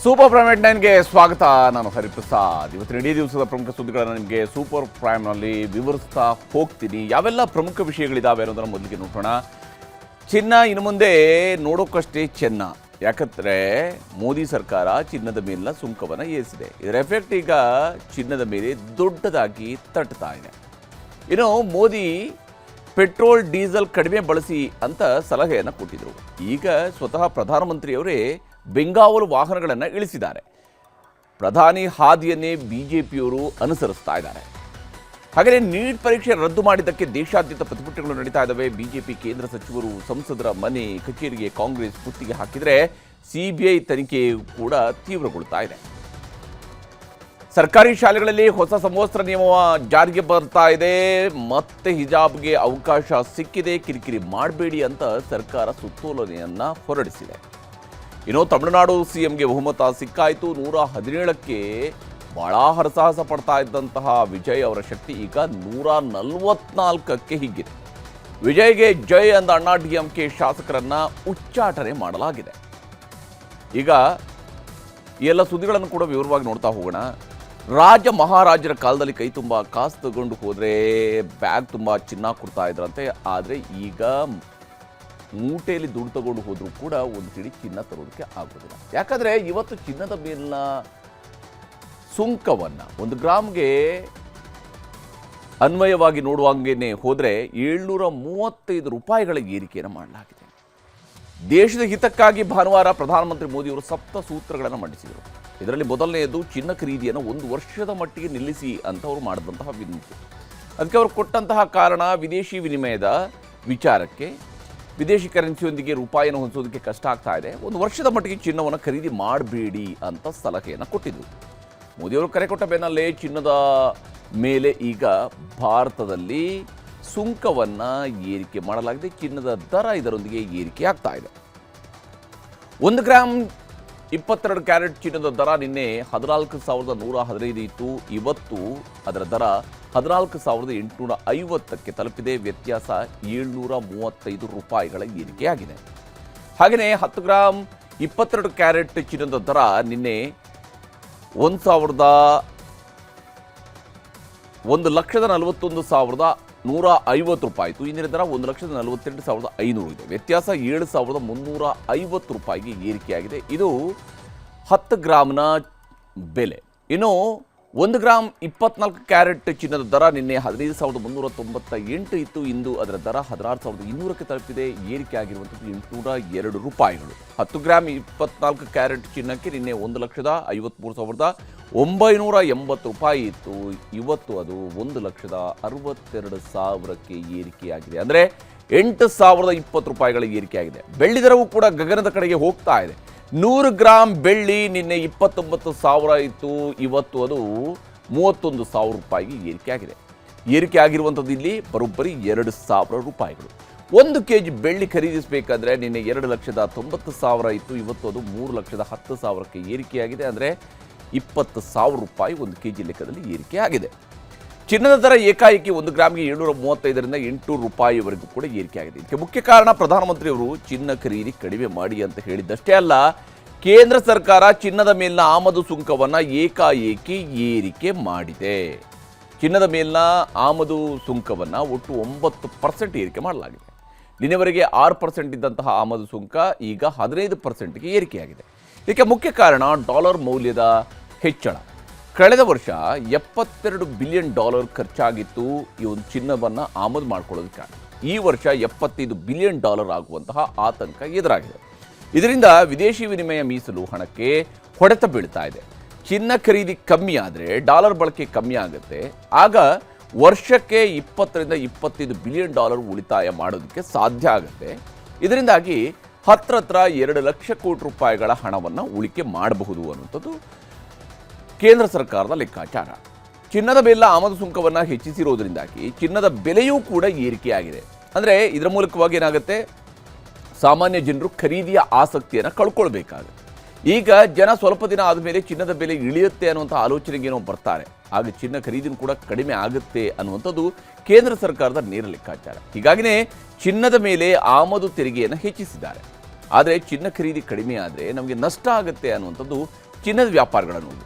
Super prime head 9ಗೆ ಸ್ವಾಗತ. ನಾನು ಹರಿಪ್ರಸಾದ್. ಇವತ್ತಿನ ಇಡೀ ದಿವಸದ ಪ್ರಮುಖ ಸುದ್ದಿಗಳನ್ನು ನಿಮಗೆ ಸೂಪರ್ ಪ್ರೈಮ್ನಲ್ಲಿ ವಿವರಿಸ್ತಾ ಹೋಗ್ತೀನಿ. ಯಾವೆಲ್ಲ ಪ್ರಮುಖ ವಿಷಯಗಳಿದ್ದಾವೆ ಅನ್ನೋದನ್ನು ಮೊದಲಿಗೆ ನೋಡೋಣ. ಚಿನ್ನ ಇನ್ನು ಮುಂದೆ ನೋಡೋಕ್ಕಷ್ಟೇ ಚೆನ್ನ. ಯಾಕಂದರೆ ಮೋದಿ ಸರ್ಕಾರ ಚಿನ್ನದ ಮೇಲಿನ ಸುಂಕವನ್ನು ಏರಿಸಿದೆ. ಇದರ ಎಫೆಕ್ಟ್ ಈಗ ಚಿನ್ನದ ಮೇಲೆ ದೊಡ್ಡದಾಗಿ ತಟ್ಟುತ್ತಾ ಇದೆ. ಇನ್ನು ಮೋದಿ ಪೆಟ್ರೋಲ್ ಡೀಸೆಲ್ ಕಡಿಮೆ ಬಳಸಿ ಅಂತ ಸಲಹೆಯನ್ನು ಕೊಟ್ಟಿದ್ದರು. ಈಗ ಸ್ವತಃ ಪ್ರಧಾನಮಂತ್ರಿಯವರೇ ಬೆಂಗಾವಲು ವಾಹನಗಳನ್ನು ಇಳಿಸಿದ್ದಾರೆ. ಪ್ರಧಾನಿ ಹಾದಿಯನ್ನೇ ಬಿಜೆಪಿಯವರು ಅನುಸರಿಸ್ತಾ ಇದ್ದಾರೆ. ಹಾಗೆಯೇ ನೀಟ್ ಪರೀಕ್ಷೆ ರದ್ದು ಮಾಡಿದ್ದಕ್ಕೆ ದೇಶಾದ್ಯಂತ ಪ್ರತಿಭಟನೆಗಳು ನಡೀತಾ ಇದ್ದಾವೆ. ಬಿಜೆಪಿ ಕೇಂದ್ರ ಸಚಿವರು ಸಂಸದರ ಮನೆ ಕಚೇರಿಗೆ ಕಾಂಗ್ರೆಸ್ ಮುತ್ತಿಗೆ ಹಾಕಿದರೆ ಸಿಬಿಐ ತನಿಖೆ ಕೂಡ ತೀವ್ರಗೊಳ್ತಾ ಇದೆ. ಸರ್ಕಾರಿ ಶಾಲೆಗಳಲ್ಲಿ ಹೊಸ ಸಮವಸ್ತ್ರ ನಿಯಮ ಜಾರಿಗೆ ಬರ್ತಾ ಇದೆ. ಮತ್ತೆ ಹಿಜಾಬ್ಗೆ ಅವಕಾಶ ಸಿಕ್ಕಿದೆ, ಕಿರಿಕಿರಿ ಮಾಡಬೇಡಿ ಅಂತ ಸರ್ಕಾರ ಸುತ್ತೋಲೆಯನ್ನು ಹೊರಡಿಸಿದೆ. ಇನ್ನು ತಮಿಳುನಾಡು ಸಿಎಂಗೆ ಬಹುಮತ ಸಿಕ್ಕಾಯಿತು. 117ಕ್ಕೆ ಬಹಳ ಹರಸಾಹಸ ಪಡ್ತಾ ಇದ್ದಂತಹ ವಿಜಯ್ ಅವರ ಶಕ್ತಿ ಈಗ 144ಕ್ಕೆ ಹಿಗ್ಗಿದೆ. ವಿಜಯ್ಗೆ ಜೈ ಅಂದ ಅಣ್ಣಾ ಡಿಎಂಕೆ ಶಾಸಕರನ್ನ ಉಚ್ಚಾಟನೆ ಮಾಡಲಾಗಿದೆ. ಈಗ ಈ ಎಲ್ಲ ಸುದ್ದಿಗಳನ್ನು ಕೂಡ ವಿವರವಾಗಿ ನೋಡ್ತಾ ಹೋಗೋಣ. ರಾಜ ಮಹಾರಾಜರ ಕಾಲದಲ್ಲಿ ಕೈ ತುಂಬ ಕಾಸು ತಗೊಂಡು ಹೋದರೆ ಬ್ಯಾಗ್ ತುಂಬ ಚಿನ್ನ ಕೊಡ್ತಾ ಇದ್ರಂತೆ. ಆದರೆ ಈಗ ಮೂಟೆಯಲ್ಲಿ ದುಡ್ಡು ತಗೊಂಡು ಹೋದರೂ ಕೂಡ ಒಂದು ಹಿಡಿ ಚಿನ್ನ ತರೋದಕ್ಕೆ ಆಗೋದಿಲ್ಲ. ಯಾಕಂದರೆ ಇವತ್ತು ಚಿನ್ನದ ಮೇಲಿನ ಸುಂಕವನ್ನು 1 ಗ್ರಾಮ್ಗೆ ಅನ್ವಯವಾಗಿ ನೋಡುವಂಗೆ ಹೋದರೆ 735 ರೂಪಾಯಿಗಳ ಏರಿಕೆಯನ್ನು ಮಾಡಲಾಗಿದೆ. ದೇಶದ ಹಿತಕ್ಕಾಗಿ ಭಾನುವಾರ ಪ್ರಧಾನಮಂತ್ರಿ ಮೋದಿಯವರು 7 ಸೂತ್ರಗಳನ್ನು ಮಂಡಿಸಿದರು. ಇದರಲ್ಲಿ ಮೊದಲನೆಯದು ಚಿನ್ನ ಖರೀದಿಯನ್ನು 1 ವರ್ಷದ ಮಟ್ಟಿಗೆ ನಿಲ್ಲಿಸಿ ಅಂತ ಅವರು ಮಾಡಿದಂತಹ ವಿನಂತಿ. ಅದಕ್ಕೆ ಅವರು ಕೊಟ್ಟಂತಹ ಕಾರಣ ವಿದೇಶಿ ವಿನಿಮಯದ ವಿಚಾರಕ್ಕೆ. ವಿದೇಶಿ ಕರೆನ್ಸಿಯೊಂದಿಗೆ ರೂಪಾಯಿಯನ್ನು ಹೊಂದಿಸೋದಕ್ಕೆ ಕಷ್ಟ ಆಗ್ತಾ ಇದೆ. 1 ವರ್ಷದ ಮಟ್ಟಿಗೆ ಚಿನ್ನವನ್ನು ಖರೀದಿ ಮಾಡಬೇಡಿ ಅಂತ ಸಲಹೆಯನ್ನು ಕೊಟ್ಟಿದ್ದರು. ಮೋದಿಯವರು ಕರೆ ಕೊಟ್ಟ ಬೆನ್ನಲ್ಲೇ ಚಿನ್ನದ ಮೇಲೆ ಈಗ ಭಾರತದಲ್ಲಿ ಸುಂಕವನ್ನು ಏರಿಕೆ ಮಾಡಲಾಗಿದೆ. ಚಿನ್ನದ ದರ ಇದರೊಂದಿಗೆ ಏರಿಕೆ ಆಗ್ತಾ ಇದೆ. 1 ಗ್ರಾಮ್ 22 ಕ್ಯಾರೆಟ್ ಚಿನ್ನದ ದರ ನಿನ್ನೆ 14,115 ಇತ್ತು. ಇವತ್ತು ಅದರ ದರ 14,850ಕ್ಕೆ ತಲುಪಿದೆ. ವ್ಯತ್ಯಾಸ 735 ರೂಪಾಯಿಗಳ ಏರಿಕೆಯಾಗಿದೆ. ಹಾಗೆಯೇ 10 ಗ್ರಾಮ್ 22 ಕ್ಯಾರೆಟ್ ಚಿನ್ನದ ದರ ನಿನ್ನೆ 1,41,150 ರೂಪಾಯಿ ಇತ್ತು. ಇಂದಿನ ದರ 1,42,500 ಇದೆ. ವ್ಯತ್ಯಾಸ 7,350 ರೂಪಾಯಿಗೆ ಏರಿಕೆಯಾಗಿದೆ. ಇದು 10 ಗ್ರಾಮ್ನ ಬೆಲೆ. ಇನ್ನು 1 ಗ್ರಾಮ್ 24 ಕ್ಯಾರೆಟ್ ಚಿನ್ನದ ದರ ನಿನ್ನೆ 15,398 ಇತ್ತು. ಇಂದು ಅದರ ದರ 16,200ಕ್ಕೆ ತಲುಪಿದೆ. ಏರಿಕೆ ಆಗಿರುವಂಥದ್ದು 802 ರೂಪಾಯಿಗಳು. 10 ಗ್ರಾಮ್ 24 ಕ್ಯಾರೆಟ್ ಚಿನ್ನಕ್ಕೆ ನಿನ್ನೆ 1,53,980 ರೂಪಾಯಿ ಇತ್ತು. ಇವತ್ತು ಅದು 1,62,000ಕ್ಕೆ ಏರಿಕೆಯಾಗಿದೆ. ಅಂದರೆ 8,020 ರೂಪಾಯಿಗಳ ಏರಿಕೆಯಾಗಿದೆ. ಬೆಳ್ಳಿ ದರವೂ ಕೂಡ ಗಗನದ ಕಡೆಗೆ ಹೋಗ್ತಾ ಇದೆ. 100 ಗ್ರಾಮ್ ಬೆಳ್ಳಿ ನಿನ್ನೆ 29,000 ಇತ್ತು. ಇವತ್ತು ಅದು 31,000 ರೂಪಾಯಿಗೆ ಏರಿಕೆಯಾಗಿದೆ. ಏರಿಕೆ ಆಗಿರುವಂಥದ್ದು ಇಲ್ಲಿ ಬರೋಬ್ಬರಿ 2,000 ರೂಪಾಯಿಗಳು. 1 ಕೆಜಿ ಬೆಳ್ಳಿ ಖರೀದಿಸಬೇಕಾದ್ರೆ ನಿನ್ನೆ 2,90,000 ಇತ್ತು. ಇವತ್ತು ಅದು 3,10,000ಕ್ಕೆ ಏರಿಕೆಯಾಗಿದೆ. ಅಂದರೆ 20,000 ರೂಪಾಯಿ 1 ಕೆಜಿ ಲೆಕ್ಕದಲ್ಲಿ ಏರಿಕೆಯಾಗಿದೆ. ಚಿನ್ನದ ದರ ಏಕಾಏಕಿ 1 ಗ್ರಾಮ್ಗೆ 735ರಿಂದ 800 ರೂಪಾಯಿವರೆಗೂ ಕೂಡ ಏರಿಕೆಯಾಗಿದೆ. ಇದಕ್ಕೆ ಮುಖ್ಯ ಕಾರಣ ಪ್ರಧಾನಮಂತ್ರಿಯವರು ಚಿನ್ನ ಖರೀದಿ ಕಡಿಮೆ ಮಾಡಿ ಅಂತ ಹೇಳಿದ್ದಷ್ಟೇ ಅಲ್ಲ, ಕೇಂದ್ರ ಸರ್ಕಾರ ಚಿನ್ನದ ಮೇಲಿನ ಆಮದು ಸುಂಕವನ್ನು ಏಕಾಏಕಿ ಏರಿಕೆ ಮಾಡಿದೆ. ಚಿನ್ನದ ಮೇಲಿನ ಆಮದು ಸುಂಕವನ್ನು ಒಟ್ಟು 9% ಏರಿಕೆ ಮಾಡಲಾಗಿದೆ. ನಿನ್ನೆವರೆಗೆ 6% ಇದ್ದಂತಹ ಆಮದು ಸುಂಕ ಈಗ 15%ಗೆ ಏರಿಕೆಯಾಗಿದೆ. ಇದಕ್ಕೆ ಮುಖ್ಯ ಕಾರಣ ಡಾಲರ್ ಮೌಲ್ಯದ ಹೆಚ್ಚಳ. ಕಳೆದ ವರ್ಷ $72 ಬಿಲಿಯನ್ ಖರ್ಚಾಗಿತ್ತು ಈ ಒಂದು ಚಿನ್ನವನ್ನು ಆಮದು ಮಾಡಿಕೊಳ್ಳೋದಕ್ಕಾಗಿ. ಈ ವರ್ಷ $75 ಬಿಲಿಯನ್ ಆಗುವಂತಹ ಆತಂಕ ಎದುರಾಗಿದೆ. ಇದರಿಂದ ವಿದೇಶಿ ವಿನಿಮಯ ಮೀಸಲು ಹಣಕ್ಕೆ ಹೊಡೆತ ಬೀಳ್ತಾ ಇದೆ. ಚಿನ್ನ ಖರೀದಿ ಕಮ್ಮಿ ಆದರೆ ಡಾಲರ್ ಬಳಕೆ ಕಮ್ಮಿ ಆಗುತ್ತೆ. ಆಗ ವರ್ಷಕ್ಕೆ $20ರಿಂದ $25 ಬಿಲಿಯನ್ ಉಳಿತಾಯ ಮಾಡೋದಕ್ಕೆ ಸಾಧ್ಯ ಆಗುತ್ತೆ. ಇದರಿಂದಾಗಿ ಹತ್ರ 2 ಲಕ್ಷ ಕೋಟಿ ರೂಪಾಯಿಗಳ ಹಣವನ್ನು ಉಳಿಕೆ ಮಾಡಬಹುದು ಅನ್ನುವಂಥದ್ದು ಕೇಂದ್ರ ಸರ್ಕಾರದ ಲೆಕ್ಕಾಚಾರ. ಚಿನ್ನದ ಮೇಲಿನ ಆಮದು ಸುಂಕವನ್ನು ಹೆಚ್ಚಿಸಿರೋದ್ರಿಂದಾಗಿ ಚಿನ್ನದ ಬೆಲೆಯೂ ಕೂಡ ಏರಿಕೆಯಾಗಿದೆ. ಅಂದರೆ ಇದರ ಮೂಲಕವಾಗಿ ಏನಾಗುತ್ತೆ, ಸಾಮಾನ್ಯ ಜನರು ಖರೀದಿಯ ಆಸಕ್ತಿಯನ್ನು ಕಳ್ಕೊಳ್ಬೇಕಾಗುತ್ತೆ. ಈಗ ಜನ ಸ್ವಲ್ಪ ದಿನ ಆದಮೇಲೆ ಚಿನ್ನದ ಬೆಲೆ ಇಳಿಯುತ್ತೆ ಅನ್ನುವಂಥ ಆಲೋಚನೆಗೇನೋ ಬರ್ತಾರೆ. ಆಗ ಚಿನ್ನ ಖರೀದಿನೂ ಕೂಡ ಕಡಿಮೆ ಆಗುತ್ತೆ ಅನ್ನುವಂಥದ್ದು ಕೇಂದ್ರ ಸರ್ಕಾರದ ನೇರ ಲೆಕ್ಕಾಚಾರ. ಹೀಗಾಗಿಯೇ ಚಿನ್ನದ ಮೇಲೆ ಆಮದು ತೆರಿಗೆಯನ್ನು ಹೆಚ್ಚಿಸಿದ್ದಾರೆ. ಆದರೆ ಚಿನ್ನ ಖರೀದಿ ಕಡಿಮೆ ಆದರೆ ನಮಗೆ ನಷ್ಟ ಆಗುತ್ತೆ ಅನ್ನುವಂಥದ್ದು ಚಿನ್ನದ ವ್ಯಾಪಾರಗಳನ್ನು.